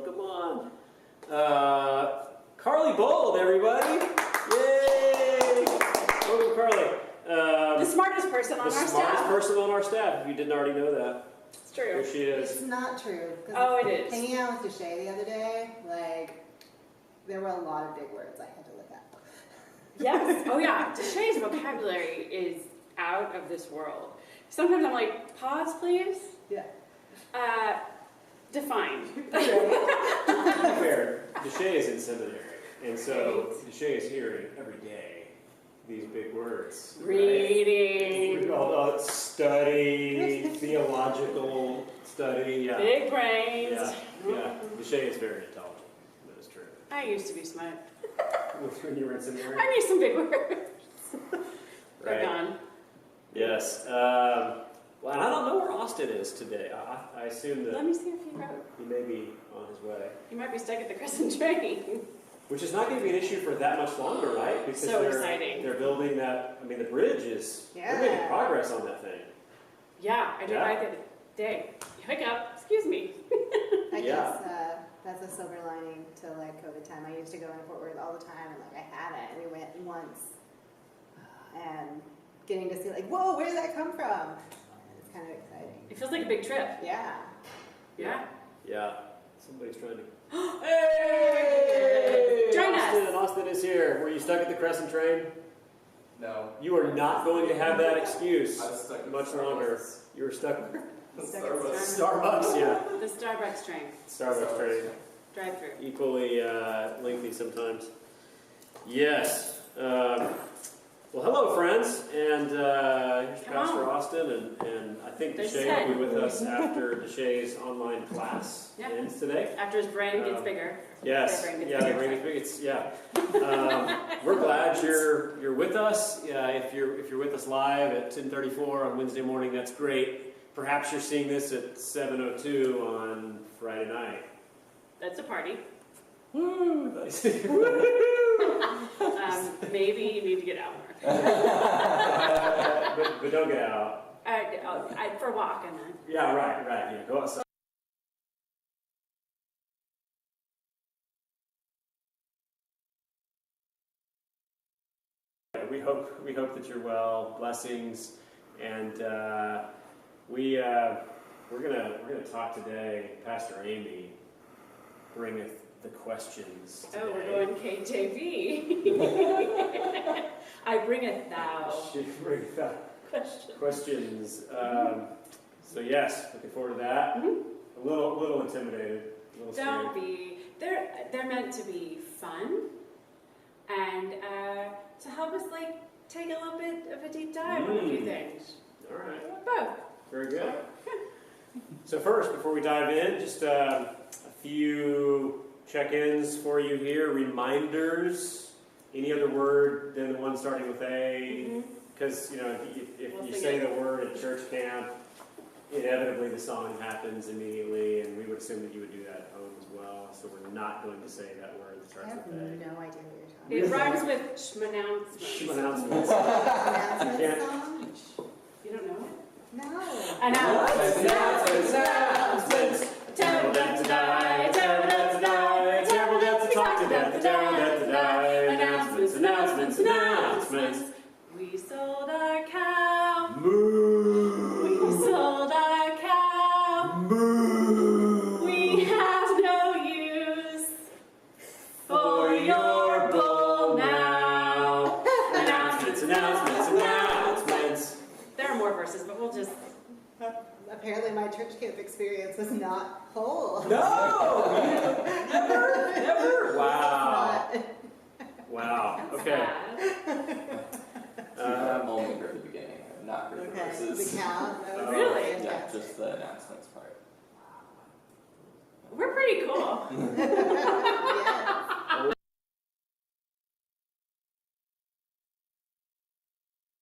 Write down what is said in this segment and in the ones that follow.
Come on. Carly Bold, everybody. Yay! Welcome, Carly. The smartest person on our staff. The smartest person on our staff, if you didn't already know that. It's true. Here she is. It's not true. Oh, it is. Hanging out with Deshay the other day, there were a lot of big words I had to look up. Yes. Oh, yeah. Deshay's vocabulary is out of this world. Sometimes I'm like, pause, please. Yeah. Define. To be fair, Deshay is in seminary, and so Deshay is hearing every day these big words. Reading. Right? Study, theological study. Yeah. Big brains. Yeah. Deshay is very intelligent. That is true. I used to be smart. When you were in seminary? I knew some big words. They're Right. gone. Yes. Well, and I don't know where Austin is today. I assume that Let me see if he wrote. he may be on his way. He might be stuck at the Crescent train. Which is not going to be an issue for that much longer, right? Because So exciting. They're building that. I mean, the bridge is. Yeah. They're making progress on that thing. Yeah, I drove by the other day. Hiccup. Excuse me. I Yeah. guess that's a silver lining to COVID time. I used to go into Fort Worth all the time, and I had it. We went once, and getting to see whoa, where did that come from? It's kind of exciting. It feels like a big trip. Yeah. Yeah. Yeah. Somebody's trying to. Hey! Join us. Austin is here. Were you stuck at the Crescent train? No. You are not going to have that excuse I was stuck at much longer. You were stuck. Starbucks. Starbucks, yeah. The Starbucks train. Starbucks train. Drive through. Equally lengthy sometimes. Yes. Well, hello, friends, and here's Come Pastor on. Austin, and I think There's Deshay will be Ted. with us after Deshay's online class Yeah. ends today. After his brain gets bigger. Yes, Their brain gets yeah, the bigger. brain gets big. It's we're glad you're with us. If you're with us live at 10:34 on Wednesday morning, that's great. Perhaps you're seeing this at 7:02 on Friday night. That's a party. Woo! Nice. Maybe you need to get out more. but don't get out. For a walk, I meant. Yeah, right. Yeah, go outside. We hope that you're well. Blessings, and we're gonna talk today. Pastor Amy bringeth the questions today. Oh, we're going KJV. I bringeth thou. She bringeth Question. questions. So yes, looking forward to that. Mm-hmm. A little intimidated. A little Don't scared. be. They're meant to be fun, and to help us take a little bit of a deep dive on a few things. All right. Both. Very good. So first, before we dive in, just a few check-ins for you here. Reminders. Any other word than the one starting with A? Because if We'll you sing say it. the word at church camp, inevitably the song happens immediately, and we would assume that you would do that at home as well. So we're not going to say that word that I starts have with A. no idea what you're It talking rhymes with schmanouncements. Announcements. about. can't- Announcement song? You don't know it? No. Announcements. Terrible death to die. Terrible death to die. Terrible death to talk to death. Terrible death to die. Announcements. We sold our cow. Moo. We sold our cow. Moo. We have no use for your bull now. Announcements. There are more verses, but we'll just. Apparently my church camp experience was not whole. No! Never! Wow. Not- Wow. That's Okay. sad. That moment at the beginning. I've not heard the Okay, verses. the count. That was Really? Yeah, fantastic. just the announcements part. We're pretty cool. Yeah.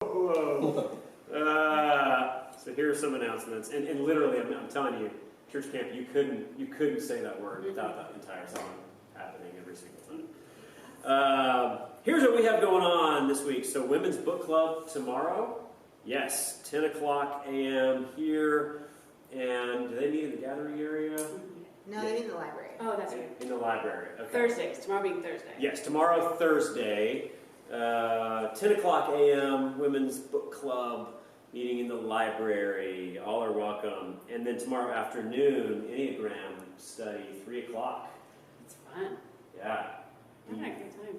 Whoa. So here are some announcements, and literally, I'm telling you, church camp, you couldn't say that word without that entire song happening every single time. Here's what we have going on this week. So Women's Book Club tomorrow. Yes, 10 o'clock a.m. here. And do they meet in the gathering area? No, they mean the library. Oh, that's right. In the library. Okay. Thursdays, tomorrow being Thursday. Yes, tomorrow, Thursday, 10 o'clock a.m., Women's Book Club, meeting in the library. All are welcome. And then tomorrow afternoon, Enneagram study, 3 o'clock. It's fun. Yeah. I'm having a good time.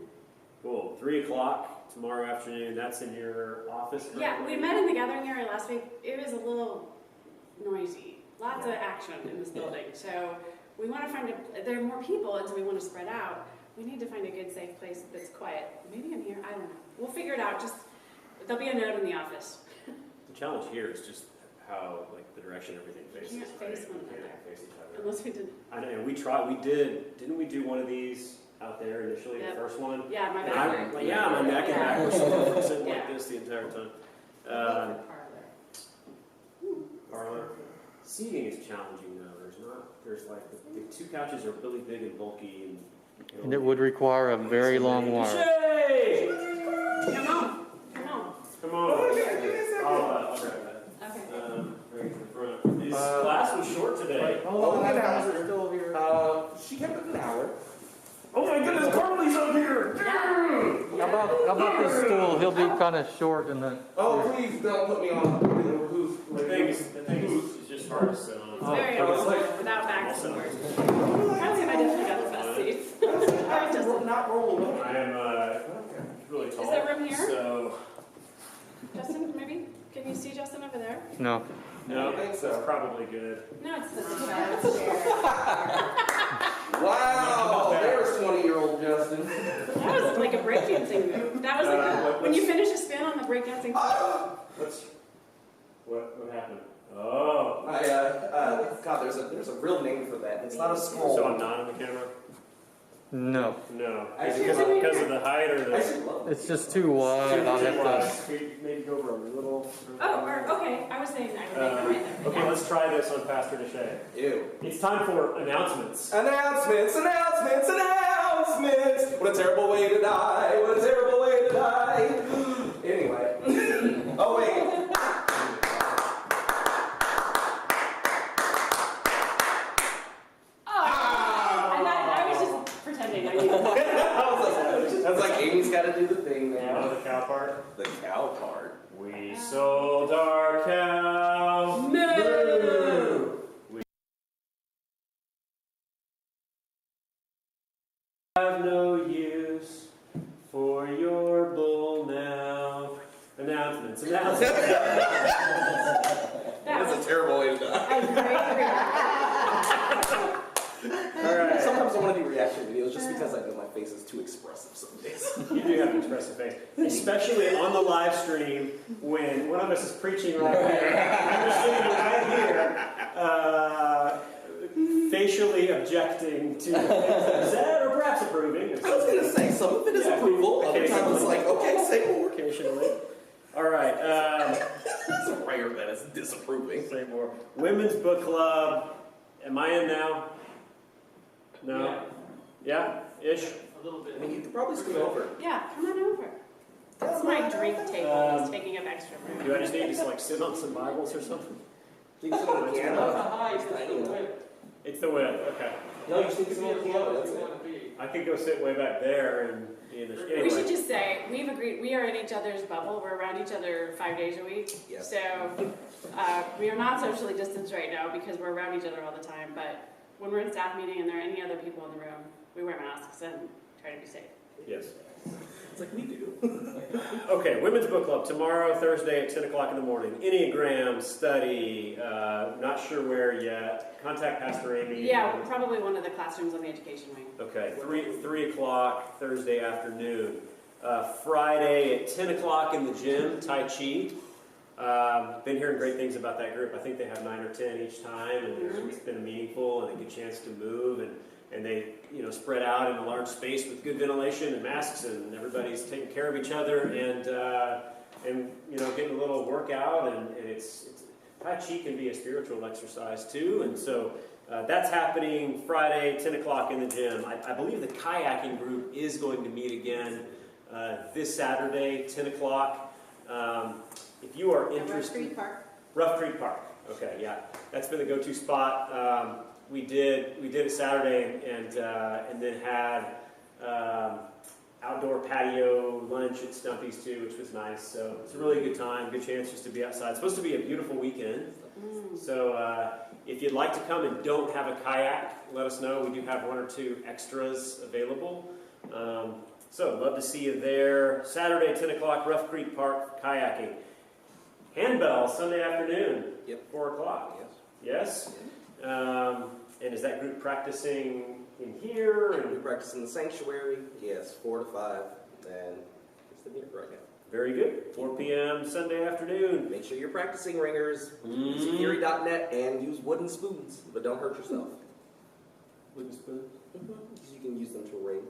Cool. 3 o'clock tomorrow afternoon. That's in your office? Yeah, we currently? met in the gathering area last week. It was a little noisy. Lots of action in this building. So we want to find there are more people, and so we want to spread out. We need to find a good, safe place that's quiet. Maybe in here. I don't know. We'll figure it out. Just there'll be a note in the office. The challenge here is just how, like, the direction everything faces. can't face one We can't another. face each other. Unless we did. I know, and we tried. We didn't we do one of these out there initially, Yep. the first one? Yeah, my And back. my neck and Yeah. back was sitting Yeah. like this the entire time. Parlor. Parlor. Seating is challenging though. There's like, the two couches are really big and bulky And it would require a very long wire. Shay! Come on. Come on. Come on. I'll grab that. Okay. Right in the front. This class was short today. Oh, my guys gosh. are still here. She kept it an hour. Oh my goodness, Carly's up here! How about this stool? He'll be kind of short in the. Oh, please don't put me on. The thing is just hard to sit on. It's very I was awkward like- without back support. Kelsey and I definitely got the best seats. Alright, Justin. Not rolling. I am really tall. Is there room here? So, Justin, maybe? Can you see Justin over there? No. no, I think so. that's probably good. No, it's the Wow, there's 20-year-old Justin. That was like a breakdancing move. That was like when you finish a spin on the breakdancing. What happened? Oh. God, there's a real name for that. It's not a scroll. So I'm not on the camera? No. No. Actually, Because of the height or the... I should love it. It's just too wide. I'll have to. Maybe go over a little. Okay. I was saying I would make it right there. Okay, let's try this on Pastor Deshay. Ew. It's time for announcements. Announcements! What a terrible way to die! What a terrible way to die! Anyway. Oh, wait. And I was just pretending. I knew. I was like, Amy's got to do the thing You know now. the cow part? The cow part. We sold our cow. Moo! We have no use for your bull now. Announcements. That That's was a terrible way to die. a great reaction. All right. Sometimes I want to do reaction videos just because I know my face is too expressive some days. You do have an expressive face, especially on the live stream when one of us is preaching right here, and we're sitting right here, facially objecting to things that are said, or perhaps approving. I was going to say, some of it is Yeah. approval, other times it's like, okay, say more. Occasionally. All right. It's rare that it's disapproving. Say more. Women's Book Club. Am I in now? No. Yeah. Ish. A little bit. I mean, you could probably scoot over. Yeah, come on over. That's my drink table. It's taking up extra room. Do I just need to like sit on some Bibles or something? Think it's on the piano. It's the width. Okay. No, you think it's on the piano. That's it. I could go sit way back there and be in the. We Anyway. should just say we've agreed we are in each other's bubble. We're around each other 5 days a week. Yes. So we are not socially distanced right now because we're around each other all the time. But when we're in staff meeting and there are any other people in the room, we wear masks and try to be safe. Yes. It's like we do. Okay, Women's Book Club tomorrow, Thursday at 10 o'clock in the morning. Enneagram study, not sure where yet. Contact Pastor Amy. Yeah, probably one of the classrooms on the education wing. Okay, 3 o'clock Thursday afternoon. Friday at 10 o'clock in the gym, Tai Chi. Been hearing great things about that group. I think they have 9 or 10 each time, and it's been meaningful and a good chance to move. And they, spread out in a large space with good ventilation and masks, and everybody's taking care of each other and getting a little workout. And it's Tai Chi can be a spiritual exercise too, and so that's happening Friday, 10 o'clock in the gym. I believe the kayaking group is going to meet again this Saturday, 10 o'clock. If you are interested, Rough Creek Park. Rough Creek Park. Okay, yeah, that's been the go-to spot. we did it Saturday and then had outdoor patio lunch at Stumpy's too, which was nice. So it's a really good time, good chance just to be outside. It's supposed to be a beautiful weekend. So if you'd like to come and don't have a kayak, let us know. We do have 1 or 2 extras available. So love to see you there. Saturday, 10 o'clock, Rough Creek Park, kayaking. Handbell, Sunday afternoon, Yep. 4 o'clock. Yes. Yes? And is that group practicing in here? We And practice in the sanctuary. Yes, 4 to 5, and it's the meter right now. very good. 4 p.m. Sunday afternoon. Make sure you're practicing ringers. Use Fury.net and use wooden spoons, but don't hurt yourself. Wooden spoon. You can use them to ring.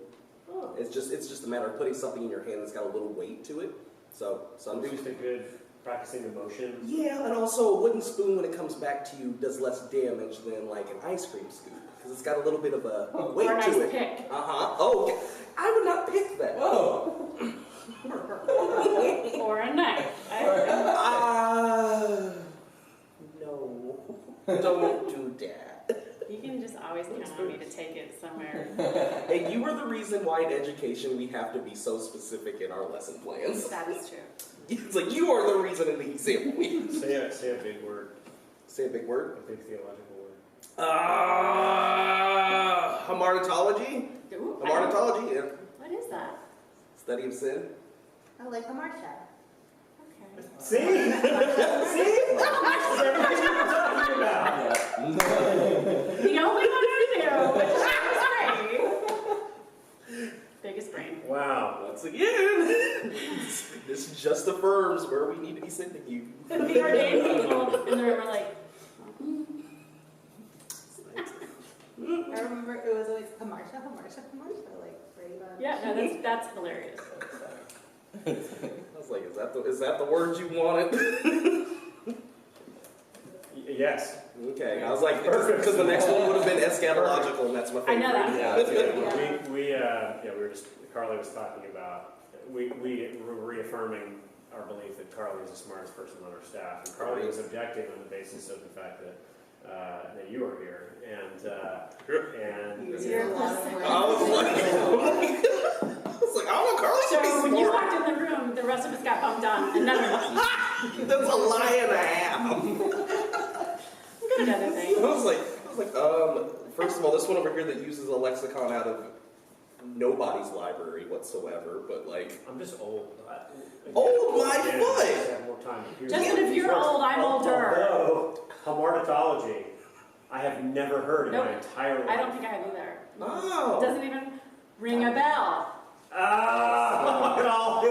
Oh. It's just a matter of putting something in your hand that's got a little weight to it. So some It's do. just a good practicing the motion. Yeah, and also a wooden spoon when it comes back to you does less damage than like an ice cream scoop because it's got a little bit of a weight Or a nice to it. pick. Oh, okay. I would not pick that. Whoa. Or a knife. No. Don't do that. You can just always count on me to take it somewhere. Hey, you are the reason why in education we have to be so specific in our lesson plans. That is true. It's like you are the reason in the example we use. Say a big word. Say a big word. A big theological word. Hamartology? Ooh, Hamartology, yeah. what is that? Study of sin. Oh, like the Marsha. Okay. See? See? Everything you were talking about. The only one I knew, which was great. Biggest brain. Wow. Once again, this just affirms where we need to be sending you. The ordained people in the room are like, I remember it was always Marsha, like Brady Bunch. yeah, no, that's hilarious. I was like, is that the word you wanted? Yes. Okay, I was like, perfect, because the next one would have been eschatological, and that's my I favorite. know that. Yeah. We were just, Carly was talking about, we were reaffirming our belief that Carly is the smartest person on our staff. And Carly was objecting on the basis of the fact that you are here. And You're a lot of plus- work. I was like, I don't know, Carly should be So when you smart. walked in the room, the rest of us got bumped on, and none of us. That's a lie and a half. I'm good at other things. I was like, first of all, this one over here that uses a lexicon out of nobody's library whatsoever, but like, I'm just old. Old my Again, foot! I just have more time to hear Justin, these if you're words. old, I'm older. Although, hamartology, I have never heard in my Nope. entire life. I don't think I have either. oh. Doesn't even ring a bell. Ah, it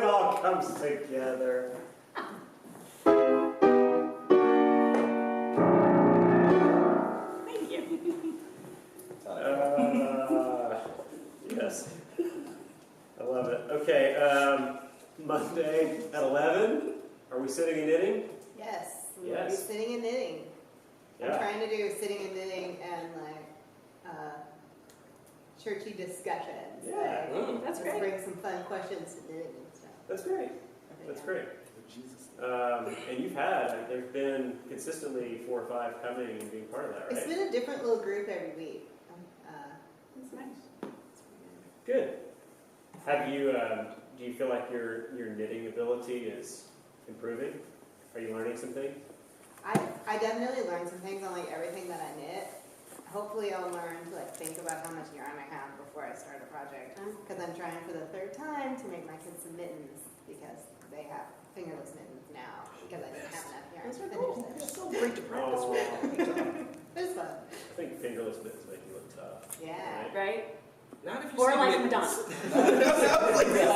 all comes together. Thank you. Yes. I love it. Okay, Monday at 11. Are we sitting and knitting? Yes, we will be Yes. sitting and knitting. I'm Yeah. trying to do sitting and knitting and like churchy discussions. Yeah. Like, That's let's great. bring some fun questions to knitting and stuff. That's great. Okay, That's yeah. great. Jesus. And you've had, there's been consistently 4 or 5 coming and being part of that, It's right? been a different little group every week. That's nice. Good. Have you, do you feel like your knitting ability is improving? Are you learning some things? I definitely learned some things on like everything that I knit. Hopefully I'll learn to like think about how much yarn I have before I start a project. Because I'm trying for the 3rd time to make my kids some mittens because they have fingerless mittens now because I didn't have enough yarn to finish them. It's so great to practice Oh, with. It's fun. I think fingerless mittens make you look tough. Yeah. Right? Not if you Or say like mittens. Madonna. That sounds like this.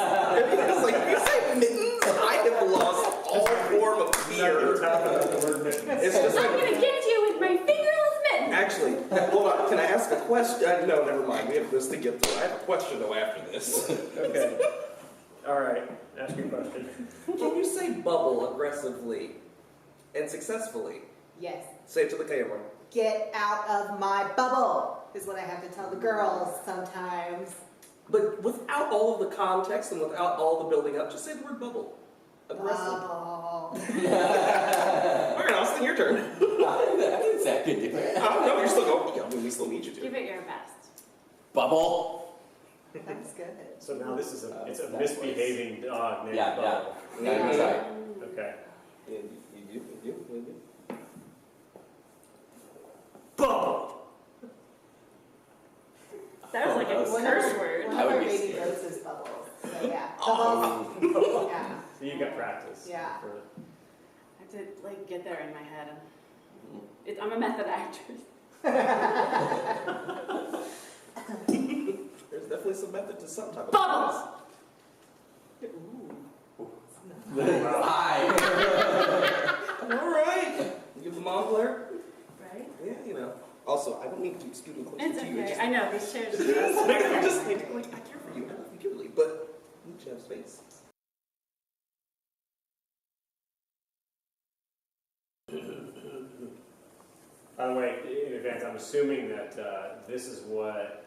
It's like, if you say mittens, I have lost all form of fear. Tough about the word mittens. It's just I'm like, gonna get you with my fingerless mitten. actually, hold on, can I ask a question? No, never mind, we have this to get through. I have a question though after this. Okay. All right. Ask your question. Can you say bubble aggressively and successfully? Yes. Say it to the camera. Get out of my bubble is what I have to tell the girls sometimes. But without all of the context and without all the building up, just say the word bubble. Aggressive. Bubble. All right, Austin, your turn. I didn't second. I don't know. You're still going. Yeah, I mean, we still need you to. Give it your best. Bubble. That's good. So now this is it's a That misbehaving dog named Yeah, Bubble. yeah. Yeah, that's right. Okay. Yeah, you do. Bubble! That was like a One curse word. One I of would our be baby scared. goats is Bubbles. So yeah, Bubbles. Yeah. So you got practice. Yeah. For, I have to like get there in my head. I'm a method actress. There's definitely some method to some type of Bubbles! Hi. All right. Give the mom Blair. Right? Yeah, you know. Also, I don't need to keep scooting closer It's to you. okay. I know, these chairs are I just need to, like, I care for you. I love you dearly, but you need to have space. by the way, in advance, I'm assuming that this is what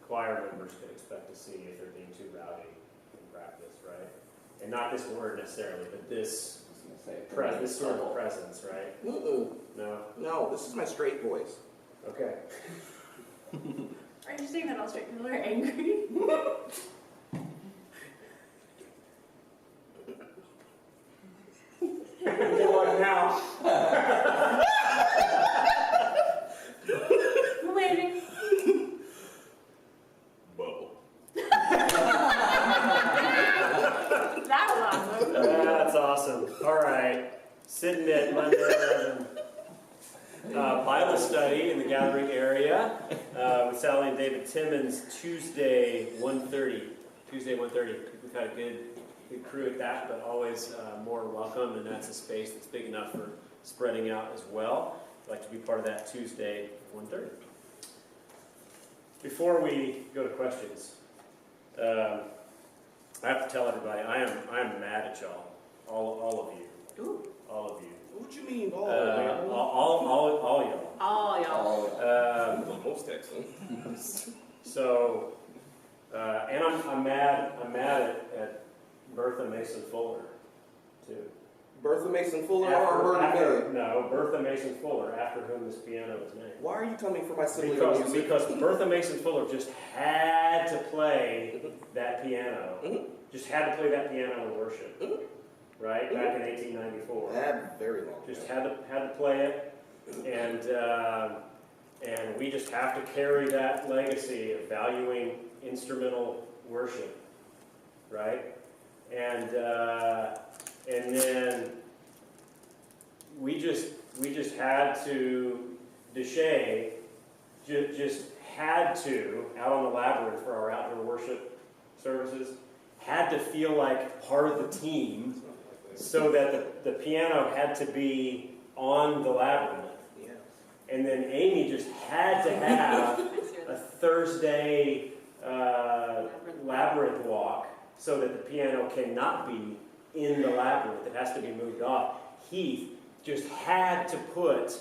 choir members could expect to see if they're being too rowdy in practice, right? And not this word necessarily, but this this sort of presence, right? No? No, this is my straight voice. Okay. Are you saying that all straight people are angry? Good luck now. I'm waiting. Bubble. That was awesome. That's awesome. All right. Sitting at Monday 11. Bible study in the gathering area with Sally and David Timmons, Tuesday 1:30. Tuesday 1:30. We've had a good crew at that, but always more welcome, and that's a space that's big enough for spreading out as well. I'd like to be part of that Tuesday 1:30. Before we go to questions, I have to tell everybody I am mad at y'all, all of you, Ooh. all of you. What you mean? All man? y'all. All y'all. Most excellent. So, and I'm mad at Bertha Mason Fuller, too. Bertha Mason Fuller or Bertha May? No, Bertha Mason Fuller, after whom this piano is named. Why are you coming for my sibling Because, music? because Bertha Mason Fuller just had to play that piano. Just had to play that piano in worship. Right? Back in 1894. That very long. Just had to play it. And we just have to carry that legacy of valuing instrumental worship. Right? And then we just had to, Deshay just had to, out on the labyrinth for our outdoor worship services, had to feel like part of the team so that the piano had to be on the labyrinth. Yeah. And then Amy just had to have a Thursday labyrinth walk so that the piano cannot be in the labyrinth. It has to be moved off. Heath just had to put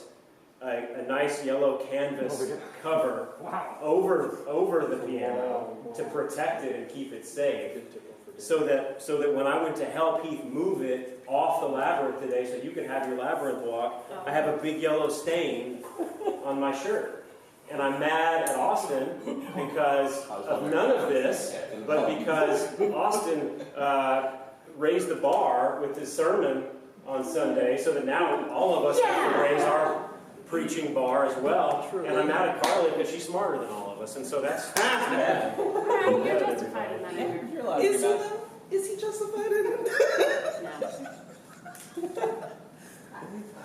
a nice yellow canvas cover over the piano to protect it and keep it safe. So that when I went to help Heath move it off the labyrinth today so you can have your labyrinth walk, I have a big yellow stain on my shirt. And I'm mad at Austin because of none of this, but because Austin raised the bar with his sermon on Sunday, so that now all of us have to raise our preaching bar as well. And I'm mad at Carly because she's smarter than all of us, and so that's bad. Alright, you're justified in that anger. You're allowed to be mad. Is he justified in it? No.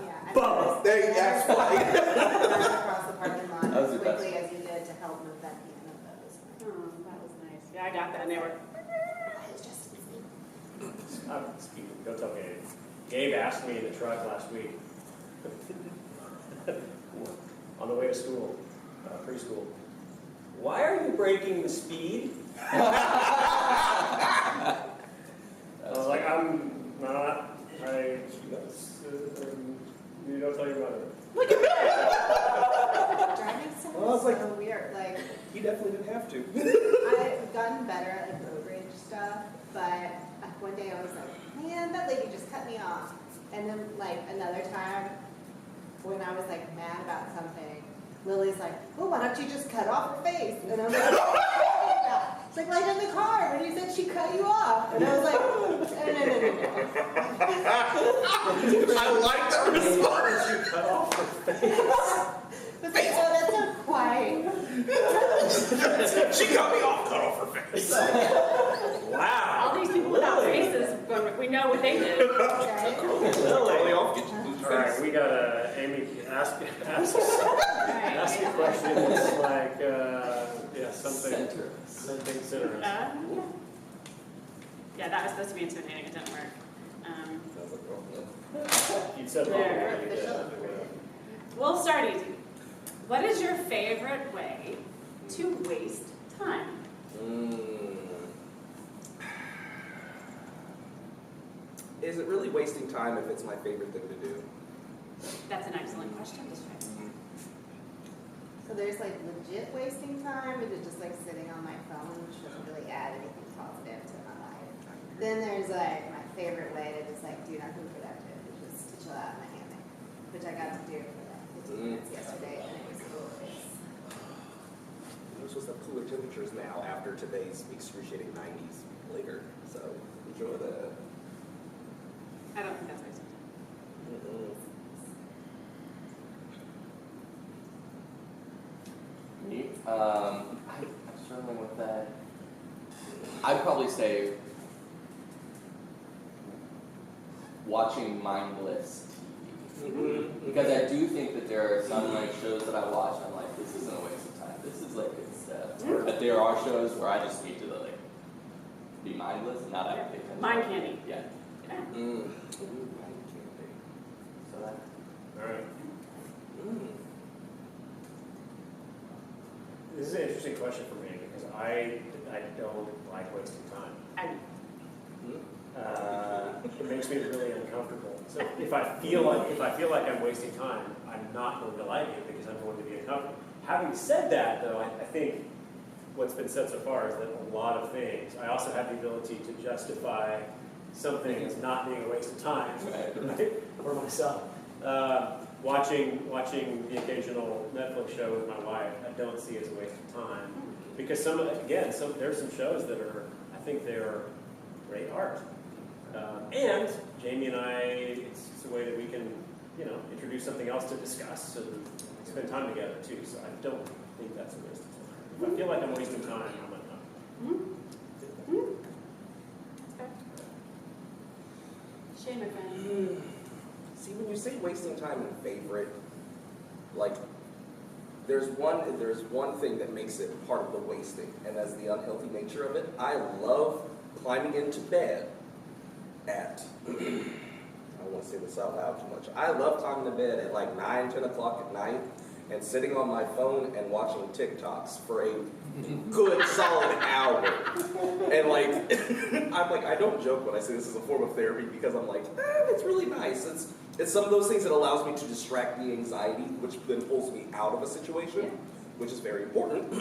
Yeah. Bubba! There you go. Across the parking lot That was as the best. quickly as you did to help move that piano. That was Oh, that was nice. Yeah, I got that, and they were. Go tell Gabe. Gabe asked me in the truck last week on the way to school, preschool, why are you breaking the speed? I was like, I'm not. You don't tell your mother. driving sounds Well, it's like- so weird. Like He definitely didn't have to. I've gotten better at like road rage stuff, but one day I was like, man, that lady just cut me off. And then like another time, when I was like mad about something, Lily's like, "Well, why don't you just cut off her face?" And I'm like, "It's like right in the car when you said she cut you off." And I was like, "No. I like that response. You cut off her face. It's like, oh, that's not quite. She cut me off, cut off her face. Wow. All these people without faces, but we know what they did. Right? Totally off, get you lose All right, face. we gotta, Amy, ask a question that's like, yeah, something centered. Yeah, that was supposed to be intimidating, it didn't work. You said There. you did. We'll start easy. What is your favorite way to waste time? Is it really wasting time if it's my favorite thing to do? That's an excellent question. So there's like legit wasting time, is it just like sitting on my phone, which doesn't really add anything positive to my life? Then there's like my favorite way to just like do nothing productive, which is to chill out in my hammock, which I got to do for like 15 minutes yesterday, and it was glorious. We're supposed to have cooler temperatures now after today's excruciating 90s later, so enjoy that. I don't think that's wasting time. Me? I'm struggling with that. I'd probably say watching mindless TV. Because I do think that there are some like shows that I watch and I'm like, this isn't a waste of time. This is like good stuff. But there are shows where I just need to like be mindless and not have to pay attention. Mind candy. Yeah. Yeah. So that. All right. This is an interesting question for me because I don't like wasting time. It makes me really uncomfortable. So if I feel like I'm wasting time, I'm not going to like it because I'm going to be uncomfortable. Having said that, though, I think what's been said so far is that a lot of things. I also have the ability to justify something as not being a waste of time, right? For myself. Watching the occasional Netflix show with my wife, I don't see as a waste of time because there's some shows that are, I think they're great art, and Jamie and I, it's a way that we can, introduce something else to discuss and spend time together too. So I don't think that's a waste of time. If I feel like I'm wasting time, I'm not. Shame again. See, when you say wasting time and favorite, like, there's one thing that makes it part of the wasting, and that's the unhealthy nature of it. I love climbing into bed at, I don't want to say this out loud too much. I love climbing to bed at like 9, 10 o'clock at night and sitting on my phone and watching TikToks for a good solid hour. And like, I'm like, I don't joke when I say this is a form of therapy because I'm like, it's really nice. It's some of those things that allows me to distract the anxiety, which then pulls me out of a situation, which is very important.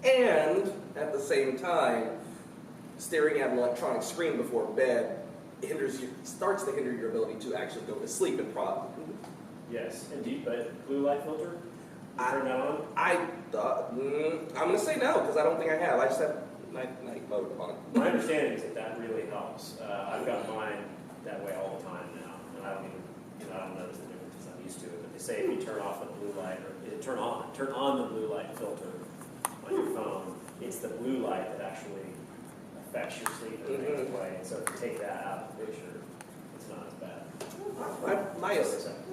And at the same time, staring at an electronic screen before bed starts to hinder your ability to actually go to sleep and Yes, indeed. But blue light filter, you turn that on. I'm going to say no because I don't think I have. I just have night mode on. My understanding is that really helps. I've got mine that way all the time now, and I don't even, I don't notice the difference because I'm used to it. But they say if you turn off the blue light, or turn on the blue light filter on your phone, it's the blue light that actually affects your sleep in a negative way. And so if you take that out of the picture, it's not as bad.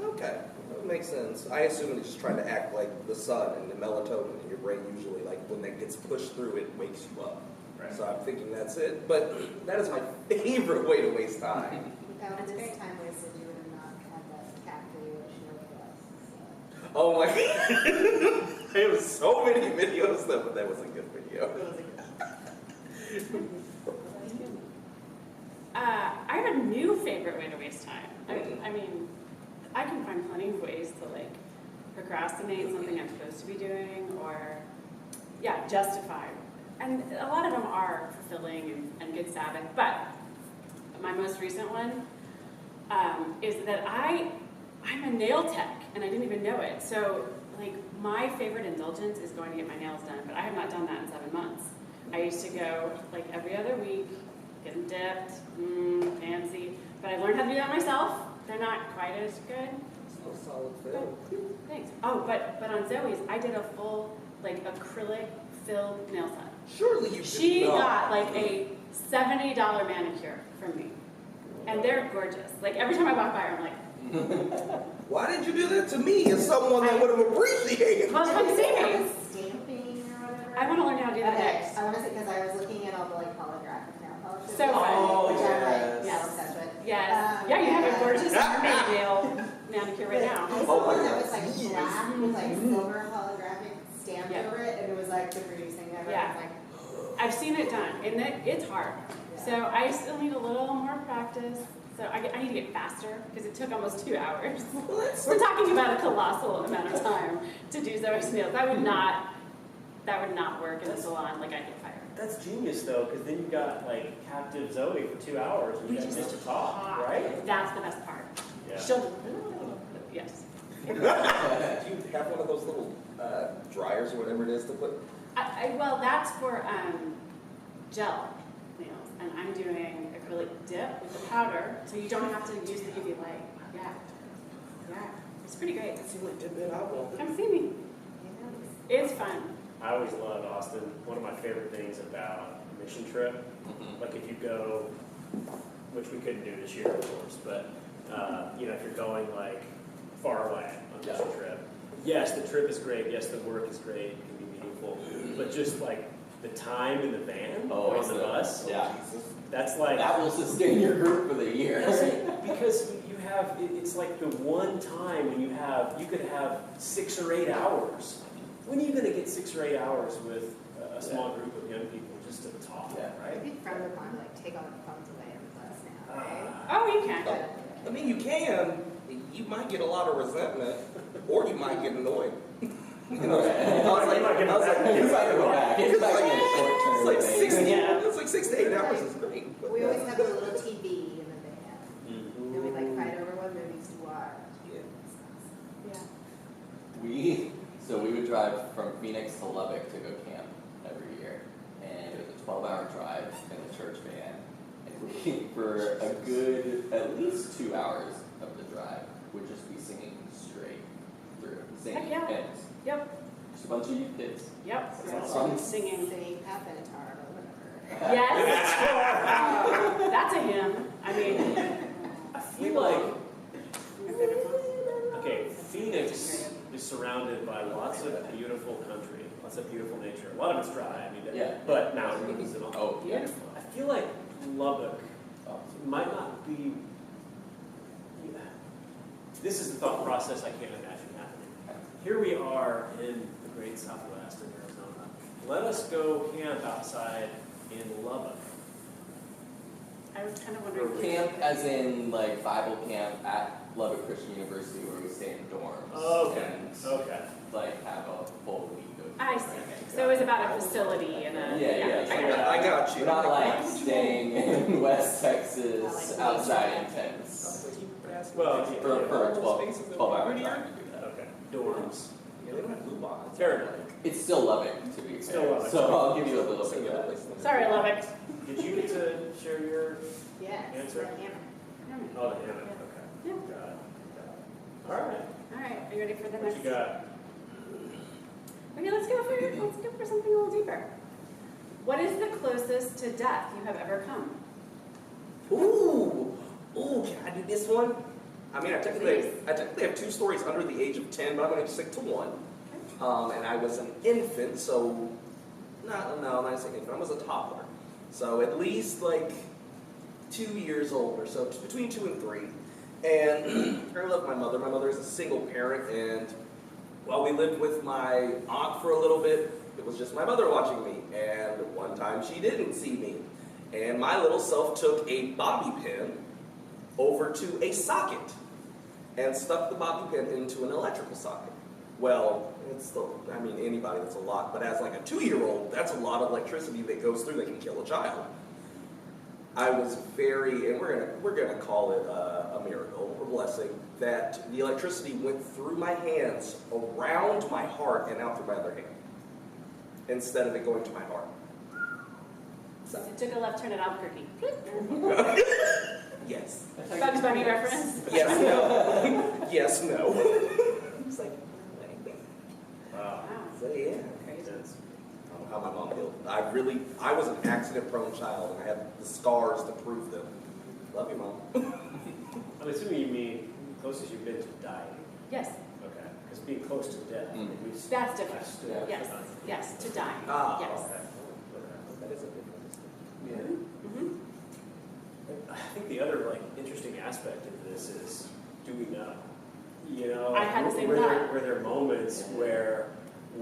Okay, that makes sense. I assume it's just trying to act like the sun and the melatonin in your brain usually, like when that gets pushed through, it wakes you up. Right. So I'm thinking that's it. But that is my favorite way to waste time. Without this time wasted, you would have not had that cat video show for us. So. Oh my god. I have so many videos but that was a good video. I have a new favorite way to waste time. I mean, I can find plenty of ways to like procrastinate something I'm supposed to be doing or, justify. And a lot of them are fulfilling and good Sabbath. But my most recent one, is that I'm a nail tech, and I didn't even know it. So, like, my favorite indulgence is going to get my nails done, but I have not done that in 7 months. I used to go, like, every other week, get them dipped, fancy. But I learned how to do that myself. They're not quite as good. Still solid But, film. thanks. Oh, but on Zoe's, I did a full, like, acrylic filled nail set. Surely you She did not. got, like, a $70 manicure from me. And they're gorgeous. Like, every time I walk by her, I'm like, Why did you do that to me as someone that would have appreciated? well, come see me. Stamping or whatever. I want to learn how to do that Okay, next. I want to say, because I was looking at all the like holographic nail polishes. So fun. Oh, Which I'm like, yes. yeah, obsessed with. Yes. Um, Yeah, you have a and- gorgeous mermaid nail manicure right I now. saw Oh my one that God. was like black with like silver holographic stamped Yeah. over it, and it was like the prettiest thing ever. Yeah. I was like, I've seen it done, and it's hard. yeah. So I still need a little more practice. So I need to get faster because it took almost 2 hours. We're talking about a colossal amount of time to do Zoe's nails. That would not work in a salon. Like, I'd get fired. That's genius though, because then you've got like captive Zoe for 2 hours and you We guys just get to talk, right? That's the best part. Yeah. She'll, yes. Do you have one of those little dryers or whatever it is to put? Well, that's for gel nails, and I'm doing acrylic dip with the powder, so you don't have to use the UV light. Yeah, it's pretty great. I feel like dip it out one. Come see me. It's fun. I always loved Austin. One of my favorite things about a mission trip, like if you go, which we couldn't do this year, of course, but you know, if you're going like far away on a mission trip, yes, the trip is great. Yes, the work is great. It can be meaningful, but just like the time in the van or on the bus, Yeah. that's like That will sustain your group for the year. because you have it's like the one time when you could have 6 or 8 hours. When are you going to get 6 or 8 hours with a small group of young people just to talk, Yeah. I right? think frowned upon to like take all the phones away in the bus now, right? Oh, you can. But, I mean, you can. You might get a lot of resentment, or you might get annoyed. You know, I was like, It's like go back. It's like a short-term it's like thing. 60. Yeah. It's like 6 to 8 hours is great. but we always that's- have a little TV in the van, and we like fight over what movies to watch. Yeah. Yeah. So we would drive from Phoenix to Lubbock to go camp every year, and it was a 12-hour drive in the church van. And we, for a good at least 2 hours of the drive, would just be singing straight through, singing Heck yeah. hymns. Yep. Just a bunch of youth kids. Yep. Awesome. Singing. Singing Pat Benatar or whatever. Yes. That's a hymn. I mean, I feel like okay, Phoenix is surrounded by lots of beautiful country, lots of beautiful nature. A lot of it's dry, I mean, Yeah. but mountains and all. Oh, beautiful. I feel like Lubbock Oh, might not be. This is the thought process I can't imagine happening. Here we are in the great Southwest in Arizona. Let us go camp outside in Lubbock. I was kind of wondering. Camp as in like Bible camp at Lubbock Christian University where we stay in dorms. Okay. And Okay. like have a full week of I see. So it was about a facility and a. Yeah. I got you. We're not like Why would you- staying in West Texas outside in tents Well, for a 12 hour Prettier? drive to do that. Okay. Dorms. Yeah, they don't have blue bonds. Fair enough. It's still Lubbock to be fair. Still Lubbock. So I'll give you a little It's bit the of other that. place than- Sorry, Lubbock. Did you get to share your Yes. Answer? the hammer. oh the hammock? Okay. Yeah. Got it. All right. All right. Are you ready for the What next? you got? Okay, let's go for something a little deeper. What is the closest to death you have ever come? Ooh, can I do this one? I mean, I technically have 2 stories under the age of 10, but I'm going to stick to one. And I was an infant, so not an infant. I was a toddler, so at least like 2 years old or so, between 2 and 3. And I love my mother. My mother is a single parent, and while we lived with my aunt for a little bit, it was just my mother watching me. And one time she didn't see me, and my little self took a bobby pin over to a socket and stuck the bobby pin into an electrical socket. Well, it's still, I mean, anybody, that's a lot, but as like a 2-year-old, that's a lot of electricity that goes through that can kill a child. I was very, and we're gonna call it a miracle, a blessing, that the electricity went through my hands, around my heart, and out through my other hand, instead of it going to my heart. So you took a left turn at Albuquerque. Yes. Bugs Bunny reference? Yes, no. Yes, no. It's like, Wow. Wow, so yeah. crazy. Intense. I don't know how my mom healed. I was an accident-prone child, and I had the scars to prove them. Love you, Mom. I'm assuming you mean closest you've been to dying. Yes, Okay. Because being close to death, I mean, we've that's different. I've stood Yeah. Yes, for time. yes, to die. Ah, Yes. Okay. That is a difference. Yeah. Mhm. I think the other like interesting aspect of this is, do we know? You know, I had the same were there, thought. were there moments where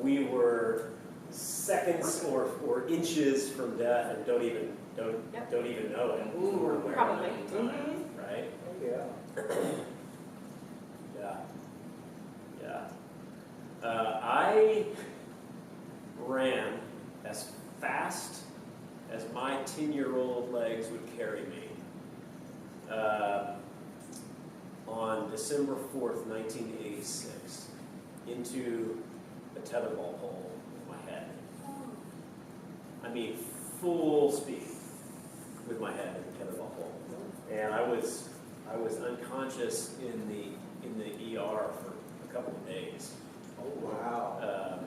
we were seconds or inches from death and don't even know it? We're aware of it at the time, right? Yeah. Yeah. Yeah. I ran as fast as my 10-year-old legs would carry me on December 4th, 1986, into a tetherball pole with my head. I mean, full speed with my head in the tetherball pole. And I was unconscious in the ER for a couple of days. Oh, wow.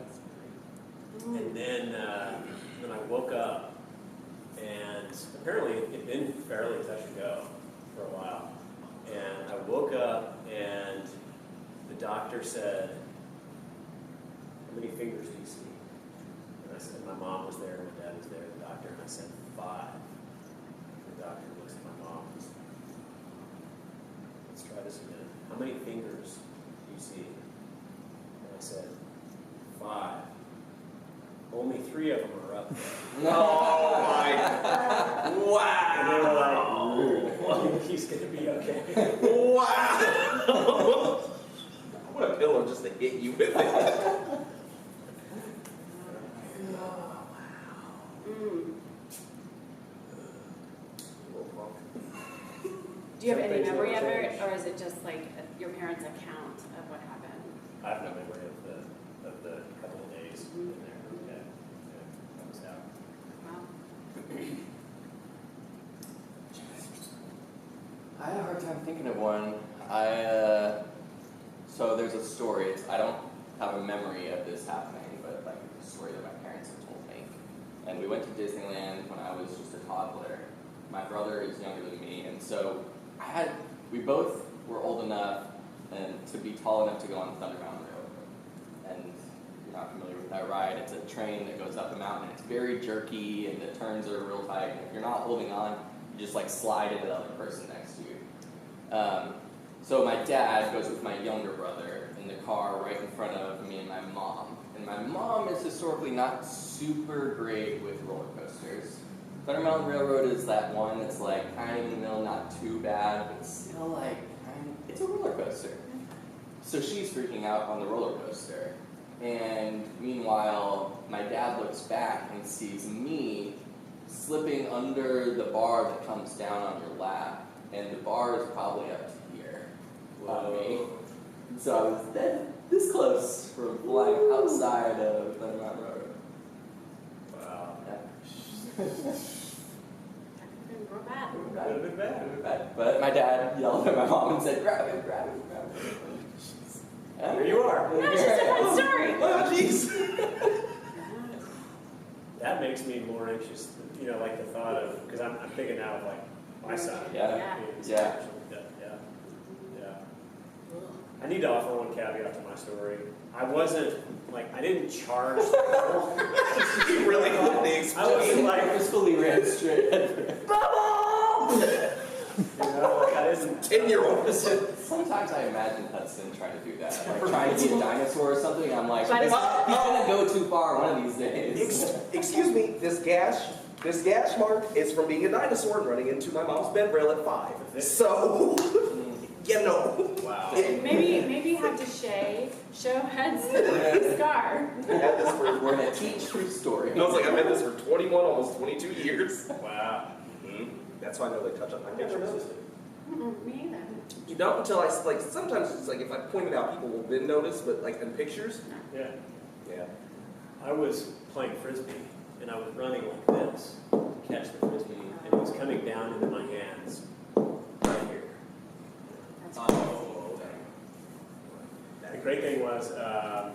And then I woke up, and apparently it'd been fairly touch and go for a while. And I woke up, and the doctor said, "How many fingers do you see?" And I said, my mom was there, my dad was there, the doctor, and I said, 5. The doctor looks at my mom and says, "Let's try this again. How many fingers do you see?" And I said, 5. Only 3 of them are up there. Oh my! Wow! And they were like, "He's gonna be okay." Wow! I want a pillow just to hit you with it. Mm. Little punk. Do you have any Some things memory of never it, change. or is it just like your parents' account of what happened? I have no memory of the couple of days in there. Yeah, that was out. Wow. I had a hard time thinking of one. So there's a story. I don't have a memory of this happening, but like a story that my parents have told me. And we went to Disneyland when I was just a toddler. My brother is younger than me, and so we both were old enough and to be tall enough to go on Thunder Mountain Railroad. And if you're not familiar with that ride, it's a train that goes up a mountain. It's very jerky, and the turns are real tight. And if you're not holding on, you just like slide into the other person next to you. So my dad goes with my younger brother in the car right in front of me and my mom. And my mom is historically not super great with roller coasters. Thunder Mountain Railroad is that one that's like kind of in the middle, not too bad, but still like it's a roller coaster. So she's freaking out on the roller coaster. And meanwhile, my dad looks back and sees me slipping under the bar that comes down on your lap. And the bar is probably up to here on me. So I was this close from flying outside of Thunder Mountain Railroad. Wow. Yeah. We're bad. Could have been bad. But my dad yelled at my mom and said, grab it, grab it, grab it. And Here you are. No, it's just a fun story. Oh, jeez. That makes me more anxious, like the thought of, because I'm thinking now of like my son. Yeah. Yeah. Yeah. Yeah. I need to offer one caveat to my story. I didn't charge. You really got the I explosion. wasn't like, purposefully ran straight at her. I didn't. 10-year-old. Sometimes I imagine Hudson trying to do that. Like trying to be a dinosaur or something. I'm like, But he's it's- gonna go too far one of these days. Excuse me, this gash mark is from being a dinosaur and running into my mom's bed rail at 5. So, Wow. Maybe you have to show Hudson the scar. I've had this for, We're gonna teach true story. I was like, I've had this for 21, almost 22 years. Wow. That's why I know they touch on my I never pictures. noticed it. Me either. You don't until I, like, sometimes it's like if I point it out, people will then notice, but like in pictures, Yeah. yeah. I was playing frisbee and I was running like this to catch the frisbee, and it was coming down into my hands right here. That's Oh, The great thing was, I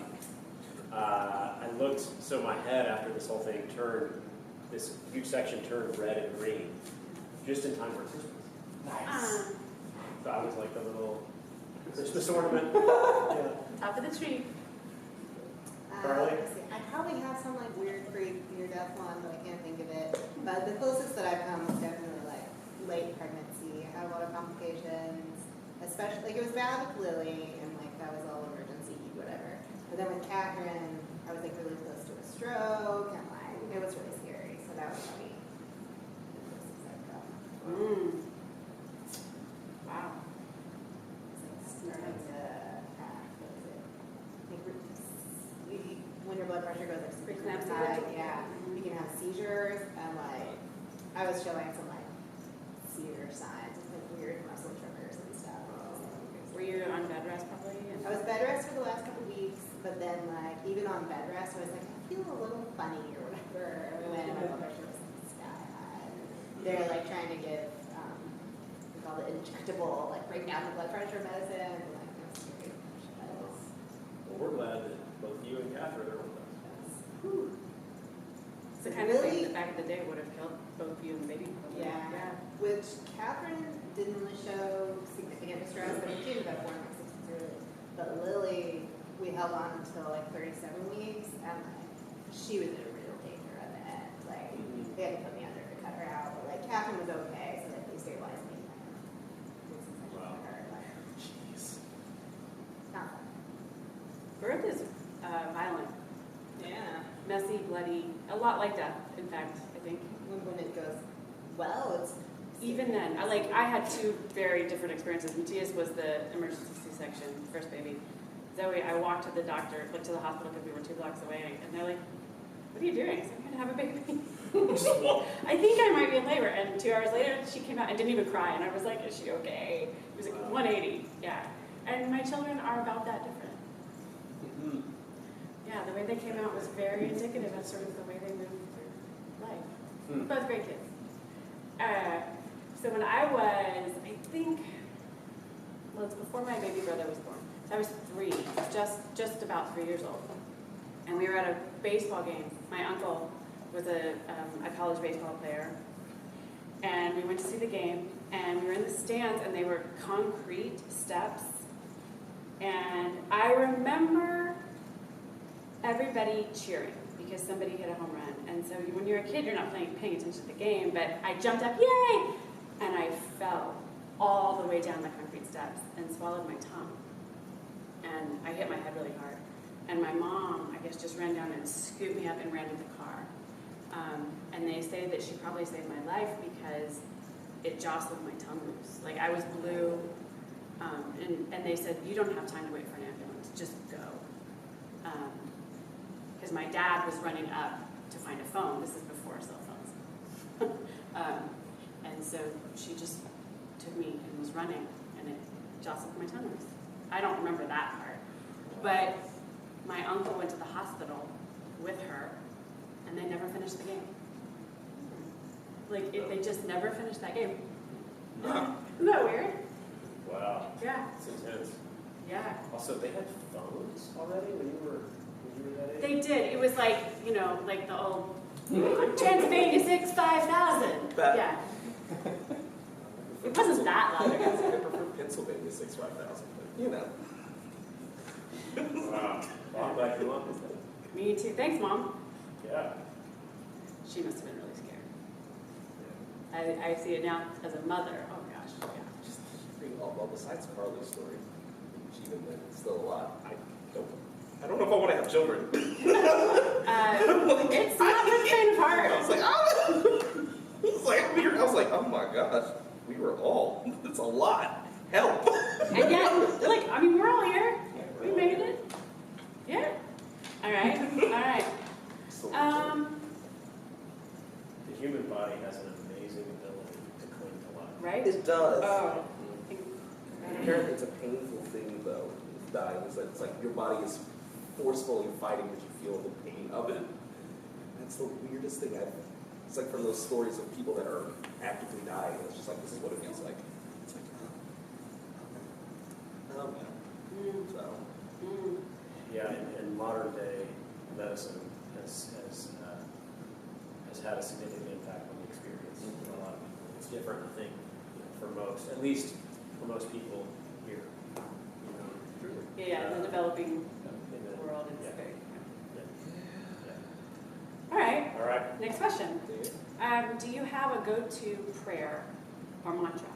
looked, so my head after this whole thing turned, this huge section turned red and green, just in time for Christmas. nice. So I was like the little Christmas ornament. Yeah. Top of the tree. Carly? Let's see. I probably have some like weird freak, near death one, but I can't think of it. But the closest that I've come was definitely like late pregnancy. I had a lot of complications, especially like it was bad with Lily, and like that was all emergency, whatever. But then with Catherine, I was like really close to a stroke, and like it was really scary. So that was funny. The closest I've come. Wow. It's like starting to what is it? Like when your blood pressure goes like super Preeclampsia? high, yeah, you can have seizures, and like I was showing some like seizure signs, like weird muscle tremors and stuff. Were you on bed rest probably? I was bed rest for the last couple weeks, but then like even on bed rest, I was like I feel a little funny or whatever when my blood pressure was like sky high. They're like trying to give we call it injectable, like bring down the blood pressure medicine. And, like that's scary. Well, we're glad that both you and Catherine are with us. It's the kind of thing that back in the day would have killed both you and the baby. Probably. Yeah. Which Catherine didn't really show significant distress, but she was about 4 and 6 months early. But Lily, we held on until like 37 weeks, and like she was in a real danger at the end. Like they had to put me under to cut her out, but like Catherine was okay, so like they stabilized me. Wow. Jeez. Not fun. Birth is violent, Yeah. messy, bloody, a lot like death. In fact, I think. When it goes well, it's Even then, I had two very different experiences. Matthias was the emergency C-section, first baby. Zoe, I walked to the doctor, like to the hospital because we were 2 blocks away, and they're like, "What are you doing?" I said, "I'm gonna have a baby." I think I might be in labor. And 2 hours later, she came out and didn't even cry, and I was like, "Is she okay?" It was like 180, yeah. And my children are about that different. Yeah, the way they came out was very indicative of sort of the way they moved through life. Both great kids. So when I was, I think, well, it's before my baby brother was born. So I was 3, just about 3 years old. And we were at a baseball game. My uncle was a college baseball player. And we went to see the game, and we were in the stands, and they were concrete steps. And I remember everybody cheering because somebody hit a home run. And so when you're a kid, you're not paying attention to the game, but I jumped up, yay! And I fell all the way down the concrete steps and swallowed my tongue. And I hit my head really hard. And my mom, I guess, just ran down and scooped me up and ran to the car. And they say that she probably saved my life because it jostled my tongue loose. Like I was blue. And they said, "You don't have time to wait for an ambulance, just go." Because my dad was running up to find a phone. This is before cell phones. And so she just took me and was running, and it jostled my tongue loose. I don't remember that part. But my uncle went to the hospital with her, and they never finished the game. They just never finished that game. Isn't that weird? Wow. Yeah. It's intense. Yeah. Also, they had phones already when you were that age? They did. It was like, like the old Transylvania 6 5000. Yeah. It wasn't that loud. I prefer Pennsylvania 65000, but you know. Wow. Well, I'm glad you loved it. Me too. Thanks, Mom. Yeah. She must have been really scared. I see it now as a mother. Oh gosh. Yeah. Just hearing all besides Carly's story, she even then, it's still a lot. I don't know if I want to have children. It's not for the faint of heart. I was like, I was like, oh my gosh, we were all. It's a lot. Help. And yet, we're all here. We made it. Yeah. All right. All right. The human body has an amazing ability to right? It does. Oh. Apparently, it's a painful thing, though. Dying it's like your body is forcefully fighting, but you feel the pain of it. That's the weirdest thing. It's like from those stories of people that are actively dying. It's just like this is what it feels like. It's like, oh man. Mm. So Mm. Yeah, and modern day medicine has had a significant impact on the experience for a lot of people. It's different, I think, for most, at least for most people here. Yeah, in the developing In the- world, it's yeah. very Yeah. All right, All right. next question. Do you have a go-to prayer or mantra?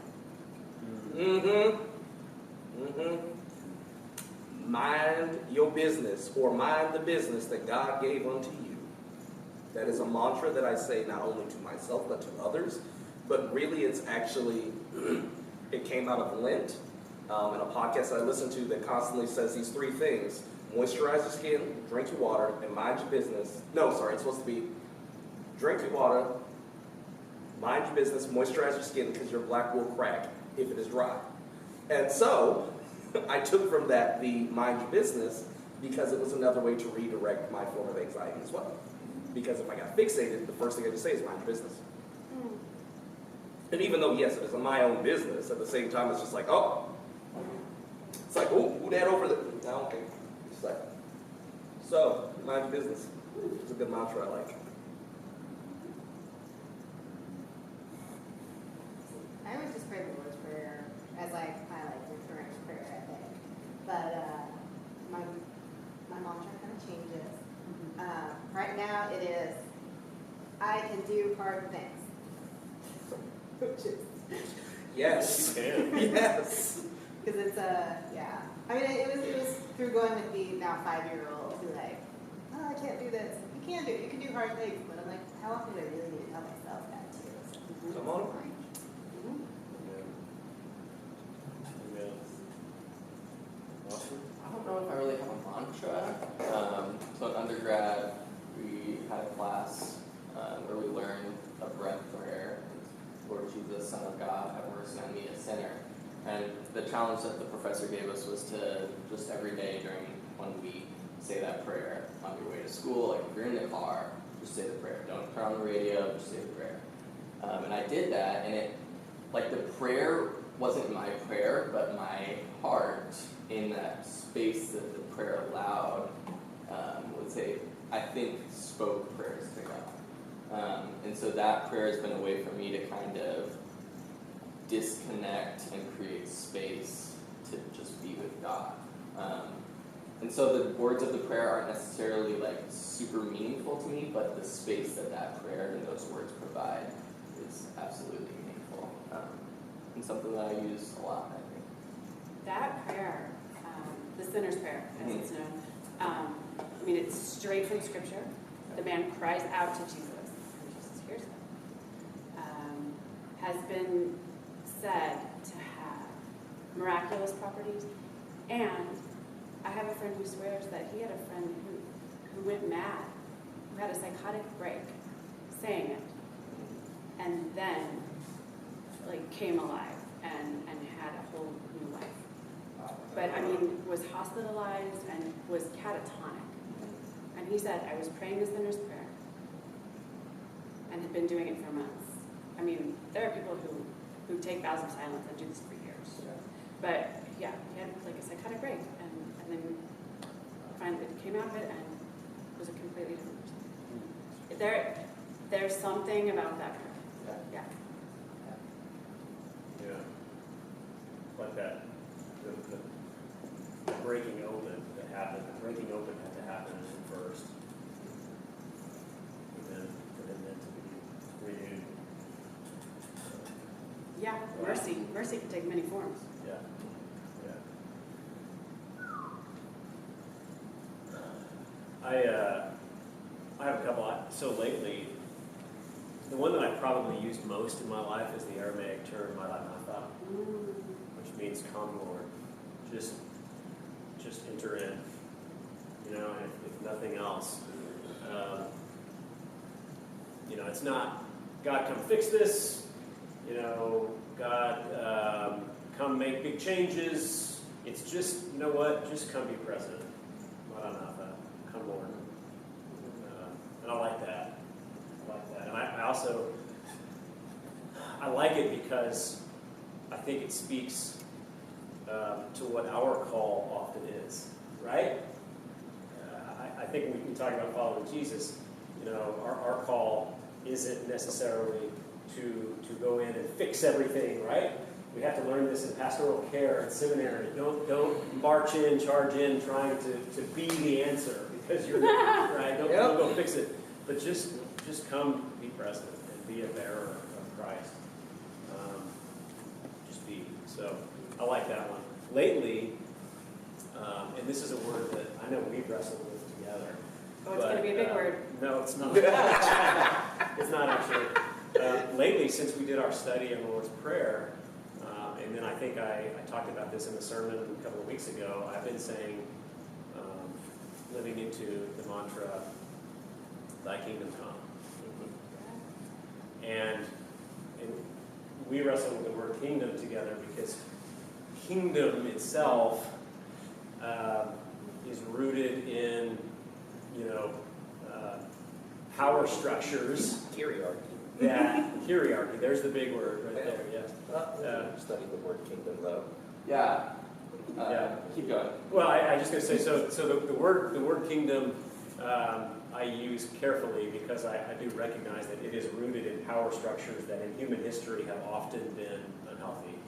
Mind your business, or mind the business that God gave unto you. That is a mantra that I say not only to myself but to others. But really, it's actually it came out of Lent. In a podcast that I listen to that constantly says these three things: moisturize your skin, drink your water, and mind your business. No, sorry, it's supposed to be drink your water, mind your business, moisturize your skin, because your black will crack if it is dry. And so I took from that the mind your business because it was another way to redirect my form of anxiety as well. Because if I got fixated, the first thing I just say is mind your business. And even though, yes, it is my own business, at the same time, it's just like, oh, it's like, oh, who that over there? No, okay. It's like, so, mind your business. It's a good mantra I like. I always just pray the Lord's Prayer as like my recurring prayer, I think. But my mantra kind of changes. Right now it is, I can do hard things. Which is, Yes. You can. Yes. because it's yeah. I mean, it was through going with the now 5-year-old who like, oh, I can't do this. You can do hard things. But I'm like, how often do I really need to tell myself that too? So, Come on. Amen. Awesome. I don't know if I really have a mantra. So in undergrad, we had a class where we learned a breath prayer. Lord Jesus, Son of God, have mercy on me, a sinner. And the challenge that the professor gave us was to just every day during 1 week say that prayer on your way to school. Like if you're in the car, just say the prayer. Don't turn on the radio, just say the prayer. And I did that, and it, like the prayer wasn't my prayer, but my heart in that space that the prayer allowed would say, I think, spoke prayers to God. And so that prayer has been a way for me to kind of disconnect and create space to just be with God. And so the words of the prayer aren't necessarily like super meaningful to me, but the space that that prayer and those words provide is absolutely meaningful. And something that I use a lot, I think. That prayer, the sinner's prayer, as it's known, I mean, it's straight from Scripture. The man cries out to Jesus, and Jesus hears him. Has been said to have miraculous properties, and I have a friend who swears that he had a friend who went mad, who had a psychotic break, saying it, and then like came alive and had a whole new life. But I mean, was hospitalized and was catatonic. And he said, I was praying the sinner's prayer and had been doing it for months. I mean, there are people who take vows of silence and do this for years. But yeah, he had like a psychotic break and then finally came out of it and was a completely different person. There's something about that prayer. Yeah. Yeah. Like that, the breaking open that happened, the breaking open had to happen first. And then for him then to be renewed. Yeah, mercy. Mercy can take many forms. Yeah. Yeah. I have a couple. So lately, the one that I probably used most in my life is the Aramaic term Maranatha, which means "Come, Lord." Just enter in. You know, if nothing else, you know, it's not God come fix this. You know, God, come make big changes. It's just, you know what? Just come be present. Maranatha, come Lord. And I like that. I like that. And I also, I like it because I think it speaks to what our call often is, right? I think when we talk about following Jesus, you know, our call isn't necessarily to go in and fix everything, right? We have to learn this in pastoral care and seminary. Don't march in, charge in, trying to be the answer because you're right. Don't go fix it, but just come be present and be a bearer of Christ. Just be. So I like that one. Lately, and this is a word that I know we've wrestled with together. Oh, it's going to be a big word. No, it's not. It's not actually. Lately, since we did our study on the Lord's Prayer, and then I think I talked about this in the sermon a couple of weeks ago, I've been saying, living into the mantra, Thy kingdom come. And we wrestle with the word kingdom together because kingdom itself is rooted in, you know, power structures. Hierarchy. There's the big word right there. Yes. Study the word kingdom though. Yeah. Yeah. Keep going. Well, I just going to say so the word kingdom I use carefully because I do recognize that it is rooted in power structures that in human history have often been unhealthy,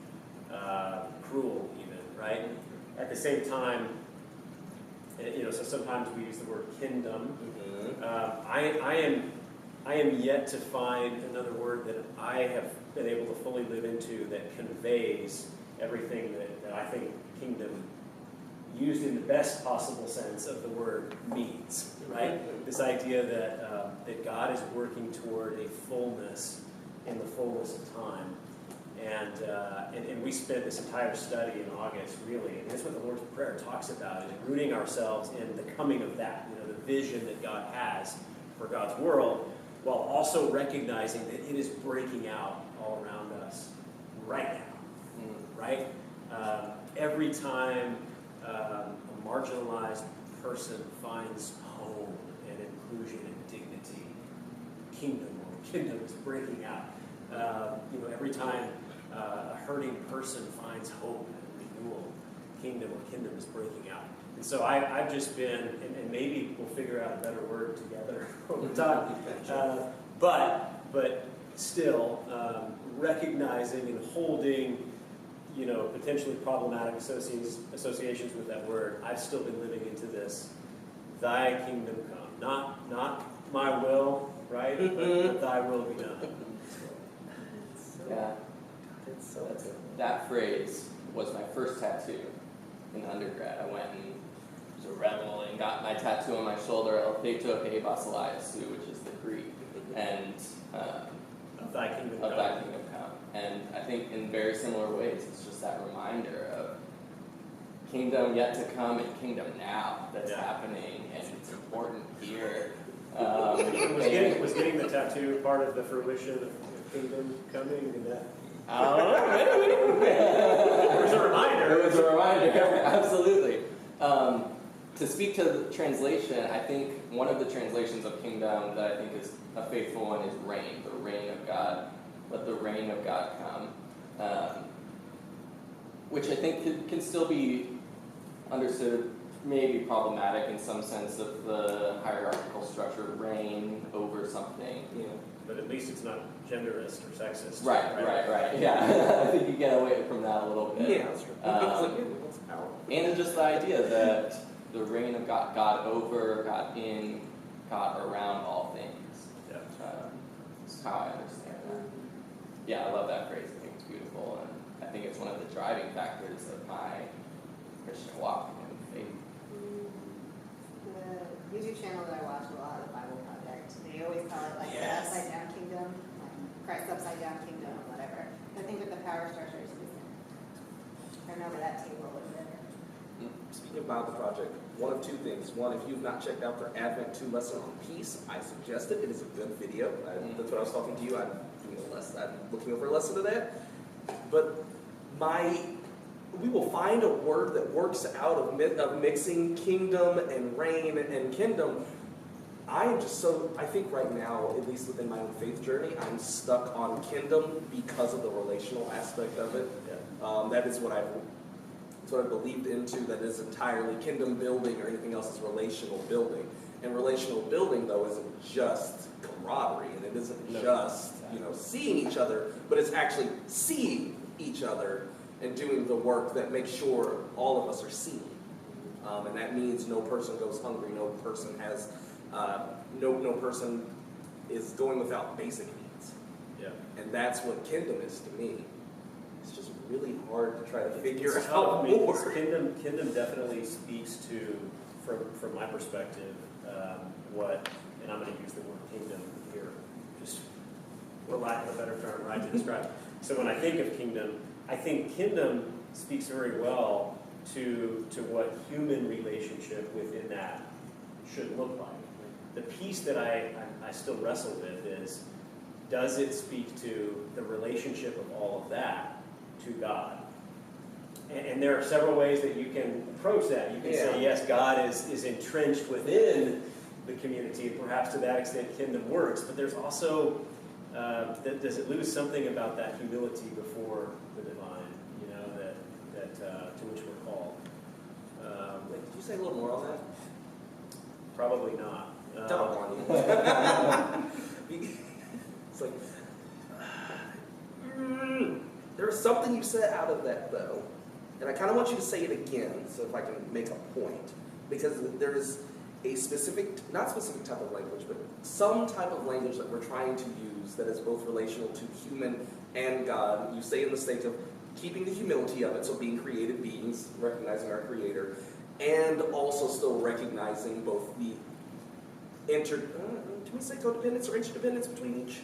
cruel even, right? At the same time, you know, so sometimes we use the word kingdom. Mm-hmm. I am yet to find another word that I have been able to fully live into that conveys everything that I think kingdom, used in the best possible sense of the word, means, right? This idea that God is working toward a fullness in the fullness of time. And we spent this entire study in August, really, and that's what the Lord's Prayer talks about, is rooting ourselves in the coming of that, you know, the vision that God has for God's world, while also recognizing that it is breaking out all around us right now, right? Every time a marginalized person finds home and inclusion and dignity, kingdom is breaking out. You know, every time a hurting person finds hope and renewal, kingdom is breaking out. And so I've just been, and maybe we'll figure out a better word together over time, but still recognizing and holding, you know, potentially problematic associations with that word. I've still been living into this, Thy kingdom come, not my will, right? But Thy will be done. Yeah. That phrase was my first tattoo in undergrad. I went and was a rebel and got my tattoo on my shoulder, El Theto He Basileiasu, which is the Greek, and Of Thy kingdom of come. Thy kingdom come. And I think in very similar ways, it's just that reminder of kingdom yet to come and kingdom now that's happening, and it's important here. Was getting the tattoo part of the fruition of kingdom coming and that? It was a reminder. It was a reminder, absolutely. To speak to the translation, I think one of the translations of kingdom that I think is a faithful one is reign, the reign of God. Let the reign of God come. Which I think can still be understood, maybe problematic in some sense of the hierarchical structure, reign over something. You know. But at least it's not genderist or sexist. Right. Yeah, I think you get away from that a little bit. Yeah, that's true. And just the idea that the reign of God over, God in, God around all things. Yeah. That's how I understand that. Yeah, I love that phrase. I think it's beautiful, and I think it's one of the driving factors of my Christian walk and faith. The YouTube channel that I watch a lot, the Bible Project, they always call it like the upside down kingdom, like Christ's upside down kingdom, whatever. I think with the power structures, I remember that table was there. Speaking of Bible Project, one of two things. One, if you've not checked out their Advent 2 lesson on peace, I suggest it. It is a good video. That's what I was talking to you. I'm looking over a lesson to that. but we will find a word that works out of mixing kingdom and reign and kingdom. I think right now, at least within my own faith journey, I'm stuck on kingdom because of the relational aspect of it. That is what I believed into, that is entirely kingdom building or anything else is relational building. And relational building, though, isn't just camaraderie, and it isn't just, seeing each other, but it's actually seeing each other and doing the work that makes sure all of us are seen. And that means no person goes hungry, no person has, no person is going without basic needs. Yeah. And that's what kingdom is to me. It's just really hard to try to figure It's out tough. I mean, more. 'cause kingdom definitely speaks to, from my perspective, and I'm going to use the word kingdom here, just for lack of a better term, right, to describe. So when I think of kingdom, I think kingdom speaks very well to what human relationship within that should look like. The piece that I still wrestle with is, does it speak to the relationship of all of that to God? And there are several ways that you can approach that. You can say, yes, God is entrenched within the community, and perhaps to that extent kingdom works, but there's also, does it lose something about that humility before the divine, to which we're called? Wait, could you say a little more on that? Probably not. Don't want you. It's like, there's something you said out of that, though. And I kind of want you to say it again, so if I can make a point. Because there is a not specific type of language, but some type of language that we're trying to use that is both relational to human and God. You say in the state of keeping the humility of it, so being created beings, recognizing our Creator, and also still recognizing both the can we say codependence or interdependence between each?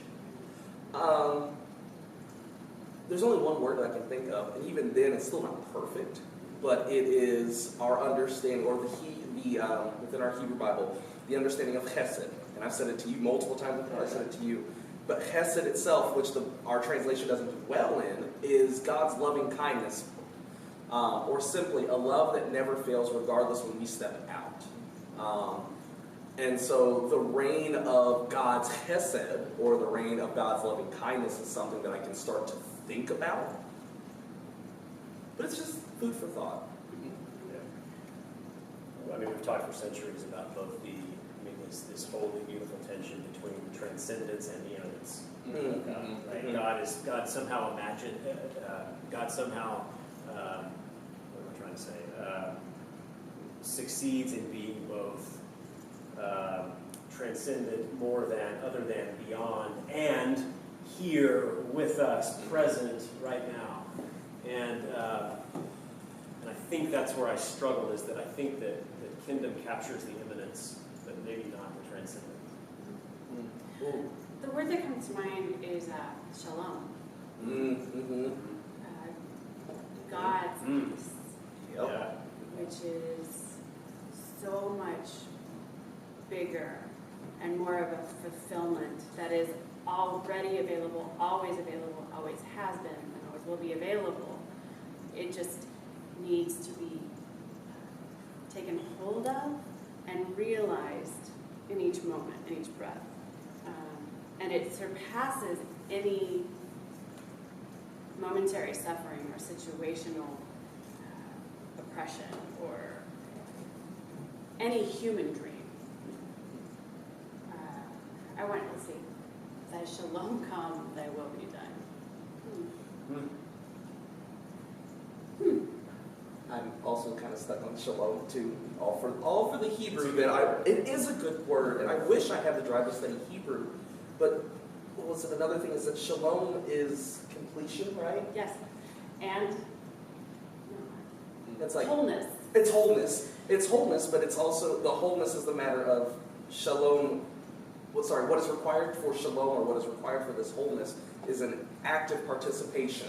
There's only one word that I can think of, and even then it's still not perfect, but it is our understanding, or within our Hebrew Bible, the understanding of chesed. And I've said it to you multiple times before, I said it to you. But chesed itself, which our translation doesn't do well in, is God's loving kindness, or simply a love that never fails regardless when we step out. And so the reign of God's chesed, or the reign of God's loving kindness, is something that I can start to think about. But it's just food for thought. I mean, we've talked for centuries about both this holy, beautiful tension between transcendence and the immanence of God. Right? God somehow imagined, God somehow, what am I trying to say? Succeeds in being both transcendent, more than, other than, beyond, and here with us, present right now. And I think that's where I struggle, is that I think that kingdom captures the immanence, but maybe not the transcendent. The word that comes to mind is shalom. God's peace, Yeah. which is so much bigger and more of a fulfillment that is already available, always has been, and always will be available. It just needs to be taken hold of and realized in each moment, in each breath. And it surpasses any momentary suffering or situational oppression or any human dream. Let's see, thy shalom come, thy will be done. I'm also kind of stuck on shalom too, all for the Hebrew. That it is a good word, and I wish I had the drive to study Hebrew. But what was it? Another thing is that shalom is completion, right? Yes, and It's like wholeness. It's wholeness. It's wholeness, but it's also the wholeness is the matter of shalom. What is required for shalom, or what is required for this wholeness, is an active participation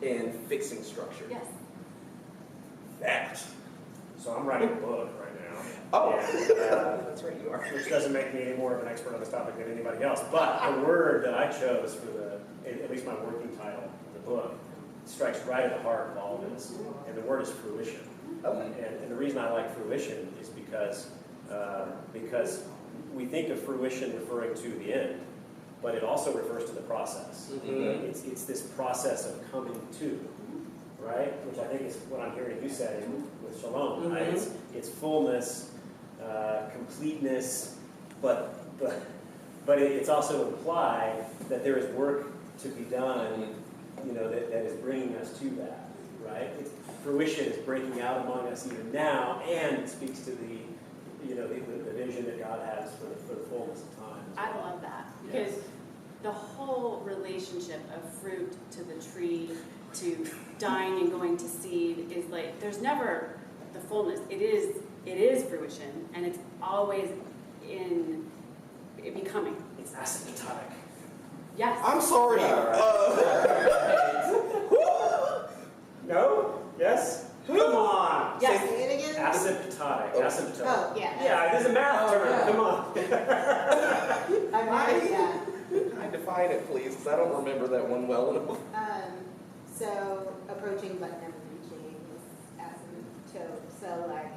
in fixing structure. Yes. That. So I'm writing a book right now. Oh, And, that's right, you are. which doesn't make me any more of an expert on this topic than anybody else. But the word that I chose for at least my working title of the book, strikes right at the heart of all of this, and the word is fruition. Okay. And the reason I like fruition is because we think of fruition referring to the end, but it also refers to the process. It's this process of coming to, right? Which I think is what I'm hearing you say with shalom, right? It's fullness, completeness, but it's also implied that there is work to be done, that is bringing us to that, right? Fruition is breaking out among us even now, and it speaks to the vision that God has for the fullness of time. I love that, because the whole relationship of fruit to the tree, to dying and going to seed is like, there's never the fullness. It is fruition, and it's always in becoming. It's asymptotic. Yes. I'm sorry. No? Yes? Come on! Yes. Say it again? Asymptotic. Asymptotic. Oh, yeah. Yeah, it is a math term. yeah. Come on. I'm right, yeah. I define it, please, because I don't remember that one well enough. So approaching but never reaching is asymptote. So like,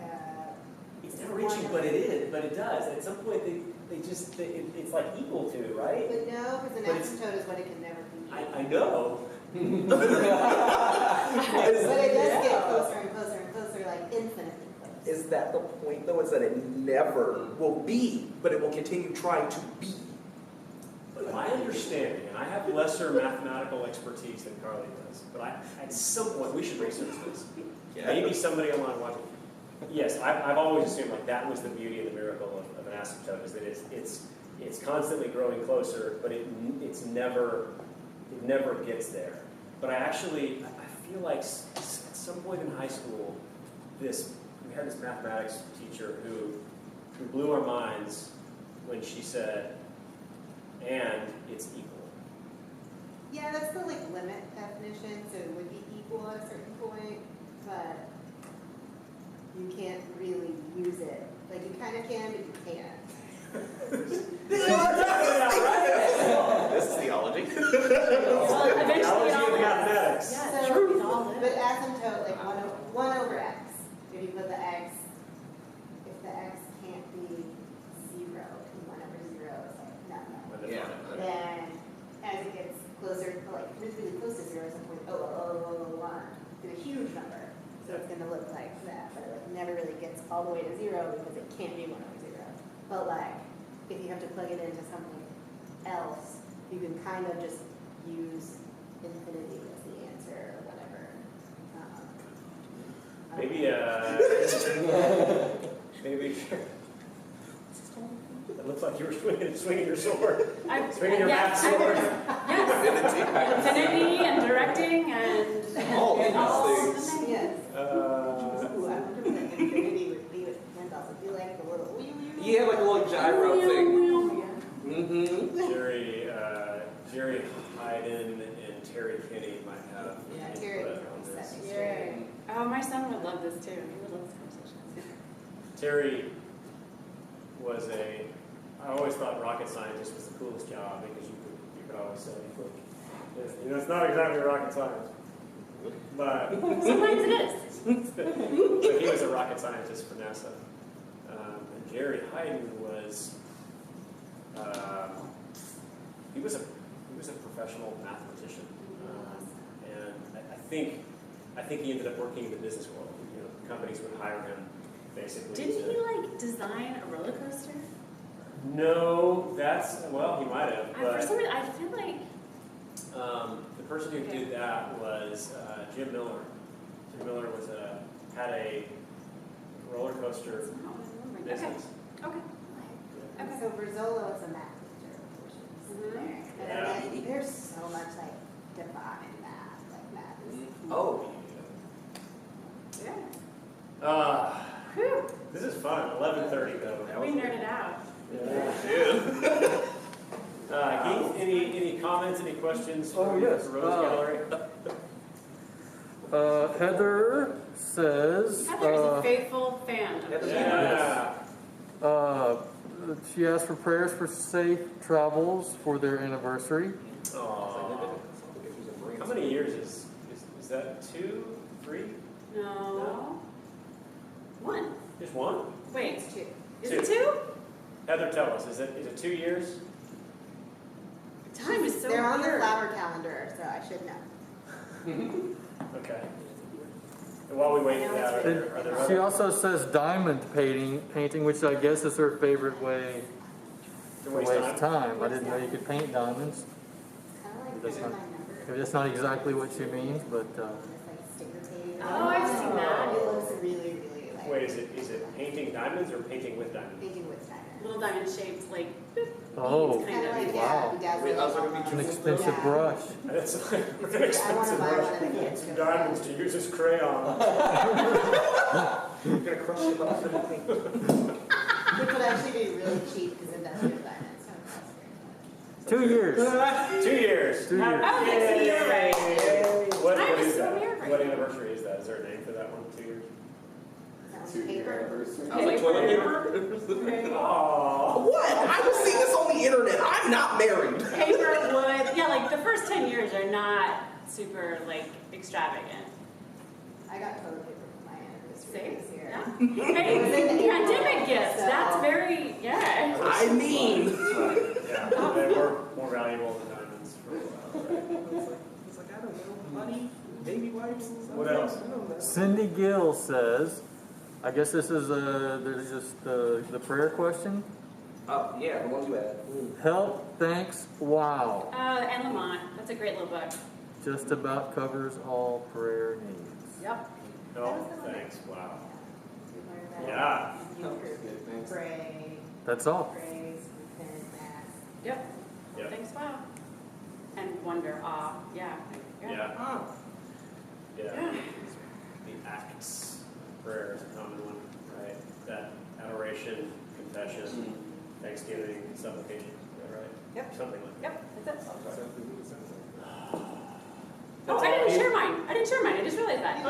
It's never reaching, but it is. But it does. At some point, it's like equal to, right? but no, because an But it's- asymptote is what it can never be. I know. But it does get closer and closer and closer, like infinitely close. Is that the point, though? Is that it never will be, but it will continue trying to be? My understanding, and I have lesser mathematical expertise than Carly does, but at some point, we should research this. Maybe somebody online watching. Yes, I've always assumed like that was the beauty and the miracle of an asymptote, is that it's constantly growing closer, but it never gets there. But I feel like at some point in high school, we had this mathematics teacher who blew our minds when she said, "And it's equal." Yeah, that's the like limit definition, so it would be equal at a certain point, but you can't really use it. Like you kind of can, but you can't. This is theology. Well, eventually it Theology all of is. mathematics. Yeah, So, it all but is. asymptote, like 1 over x. If you put the x, if the x can't be 0, and 1 over 0 is like nothing. Yeah. Then as it gets closer, like really close to 0, some point, 0.0001, to a huge number. So it's going to look like that, but it like never really gets all the way to 0 because it can't be 1 over 0. But like, if you have to plug it into something else, you can kind of just use infinity as the answer or whatever. Maybe. It looks like you were swinging your sword. Swinging your math sword. Yes. Infinity and directing and All these all things. the things. Yes. Uh, Ooh, I wonder what that infinity would be with handles. It'd be like a little Yeah, like a little gyro thing. Yeah. Mm-hmm. Jerry Hyden and Terry Kinney might have Yeah, Terry input on was this. setting Yeah. straight. Oh, my son would love this too. He would love this conversation. Terry was I always thought rocket scientist was the coolest job because you could always say, look, it's not exactly rocket science, but Sometimes it is. but he was a rocket scientist for NASA. And Jerry Hyden was he was a professional mathematician, and I think he ended up working in the business world. Companies would hire him basically. Didn't he like design a roller coaster? No, he might have. For But some reason, I feel like the person who did that was Jim Miller. Jim Miller had a roller coaster it's not what I'm remembering. business. Okay. And so Rizzolo is a math teacher, which is there. And Yeah. then there's so much like divine math, like math is Oh. Yeah. Whew. This is fun. 11:30 though. We nerded out. Yeah. Keith, any comments? Any questions? Oh, from yes. the Rose Gallery. Heather says, Heather is a faithful fan of the show. Yeah. she asked for prayers for safe travels for their anniversary. Aw. How many years is 2, 3? No. One. Just one? Wait, It's two. is it two? Heather, tell us, is it 2 years? Time is so They're on the weird. flower calendar, so I should know. Okay. And while we wait for that, are there She other? also says diamond painting, which I guess is her favorite way To to waste waste time? time. I didn't know you could paint diamonds. Kind of like That's putting not- my number. Maybe that's not exactly what she means, but This like sticker tape. Oh, I've seen that. It looks really, really like Wait, is it painting diamonds or painting with diamonds? painting with diamonds. Little diamond shaped, like, oh, beads, Kind of like, Wow. yeah, bedazzling Wait, how's it all gonna be on an it. expensive Yeah. brush. That's like an I wanna expensive buy brush. one of the kids. Some diamonds to use as crayons. You're gonna crush them up for the paint. Which would actually be really cheap because industrial diamonds don't cost very much. 2 years. 2 years. 2 years. Oh, yes, you're right. Yay. What Time is is so that? weird right What now. anniversary is that? Is there a name for that one? 2 years? Sounds 2-year paper. anniversary. I was like, toilet paper? Aww. What? I was seeing this on the internet. I'm not married. paper, wood. Yeah, like the first 10 years are not super like extravagant. I got toilet paper for my anniversary this year. Yeah. It was in Hey, April, pandemic gifts. so- That's very, yeah. I mean. Yeah, they were more valuable than diamonds for a while, right? It's like, I don't know, honey, baby wipes. What else? I don't know. Cindy Gill says, I guess this is there's just the prayer question. Yeah, the ones you had. Help, thanks, wow. And Lamont. That's a great little book. Just about covers all prayer needs. Yep. Oh, thanks. Wow. You learn that. Yeah. You That was good, thanks. pray, That's all. praise, repent, ask. Yep. Yep. Thanks, wow. And wonder, awe. Yeah. Yeah. Ah. Yeah. Yeah. The acts of prayer is a common one, right? That adoration, confession, thanksgiving, supplication. Is that right? Yep. Something like that. Yep. That's it. That's exactly what it sounds like. Oh, I didn't share mine. I just realized that.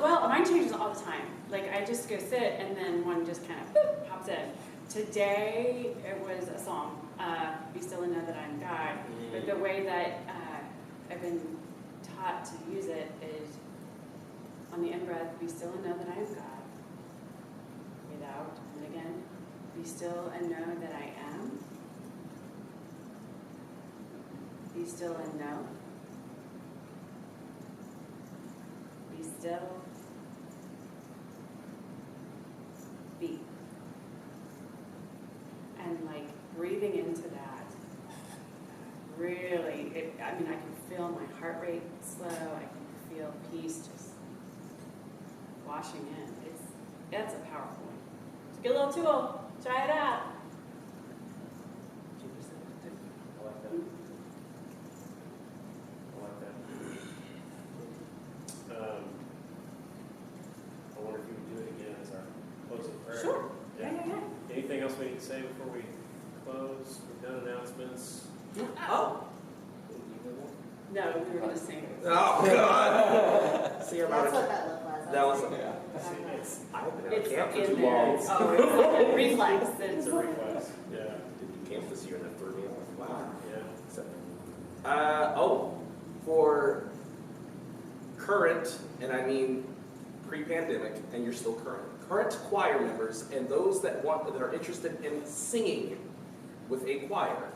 Well, mine changes all the time. Like I just go sit and then one just kind of pops in. Today it was a psalm, "Be still and know that I am God." But the way that I've been taught to use it is on the in-breath, "Be still and know that I am God." Breathe out, and again, "Be still and know that I am." Be still and know. Be still. Be. And like breathing into that, really, I mean, I can feel my heart rate slow. I can feel peace just washing in. It's a powerful one. It's a good little tool. Try it out. I like that. I like that. I wonder if you would do it again as our closing prayer. Sure. Yeah. Anything else we need to say before we close? We've done announcements. Oh. No, we were gonna sing. Oh, God. See, I'm That's out what of that look was. That was, Yeah. it's, I haven't been out of It's camp for in too there. long. It's like a reflex. It's a request. Yeah. Did you camp this year and that threw me off? Wow. Yeah. So, for current, and I mean pre-pandemic, and you're still current choir members and those that are interested in singing with a choir.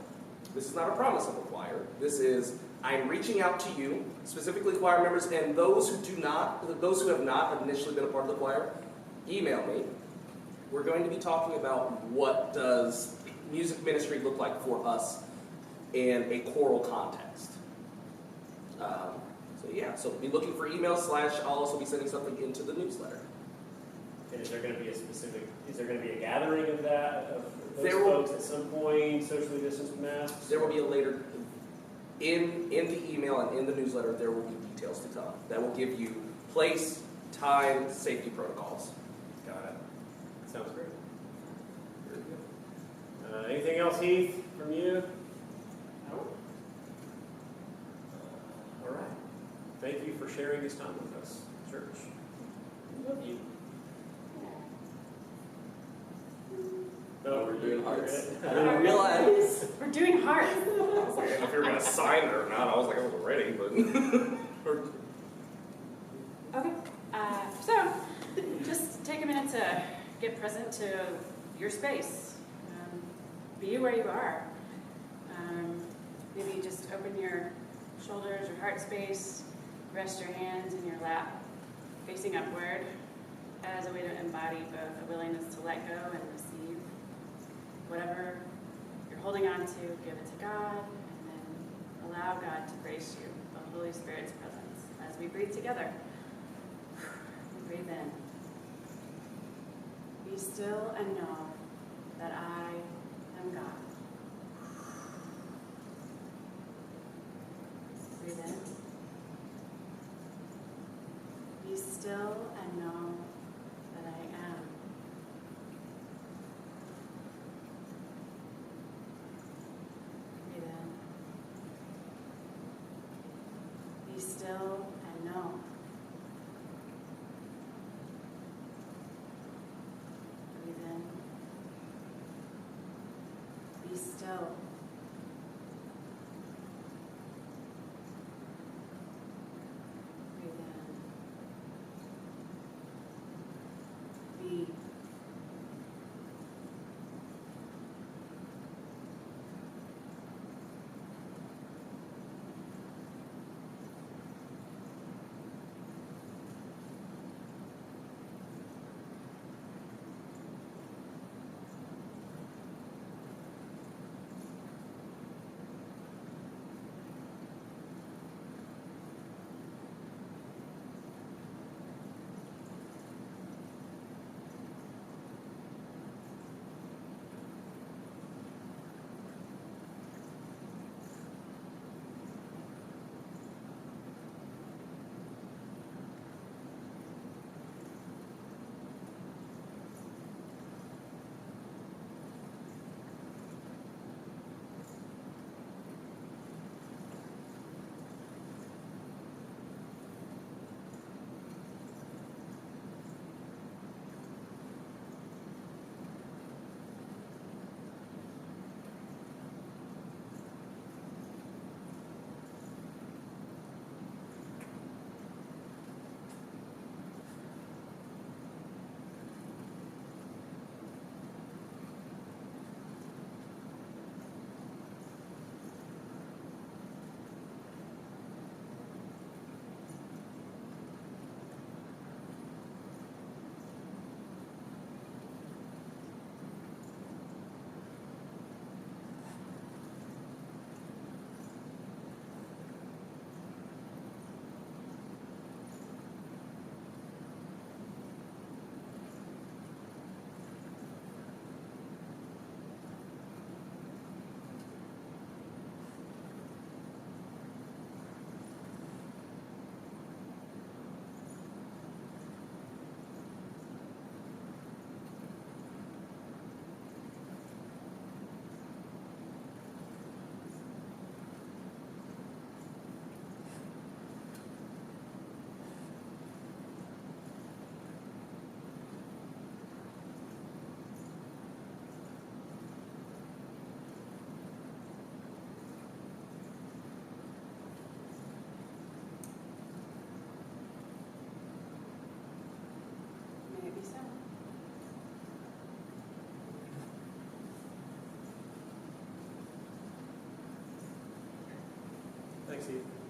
This is not a promise of a choir. This is, I'm reaching out to you, specifically choir members, and those who have not initially been a part of the choir, email me. We're going to be talking about what does music ministry look like for us in a choral context. So be looking for emails / I'll also be sending something into the newsletter. And is there going to be a gathering of that, of those There will- folks at some point, socially distanced masks? There will be a later, in the email and in the newsletter, there will be details to come that will give you place, time, safety protocols. Got it. Sounds great. Very good. Anything else, Heath, from you? No. All right. Thank you for sharing this time with us, church. We love you. No, We're doing hearts. good. I didn't realize. We're doing heart. I was like, I don't know if you were going to sign it or not. I was like, I wasn't ready, but. get present to your space. Be where you are. Maybe just open your shoulders, your heart space, rest your hands in your lap, facing upward, as a way to embody both a willingness to let go and receive whatever you're holding on to, give it to God, and then allow God to grace you, the Holy Spirit's presence. As we breathe together, we breathe in. Be still and know that I am God. Breathe in. Be still and know that I am. Breathe in. Be still and know. Breathe in. Be still. Breathe in. Be. May it be so. Thanks, Steve.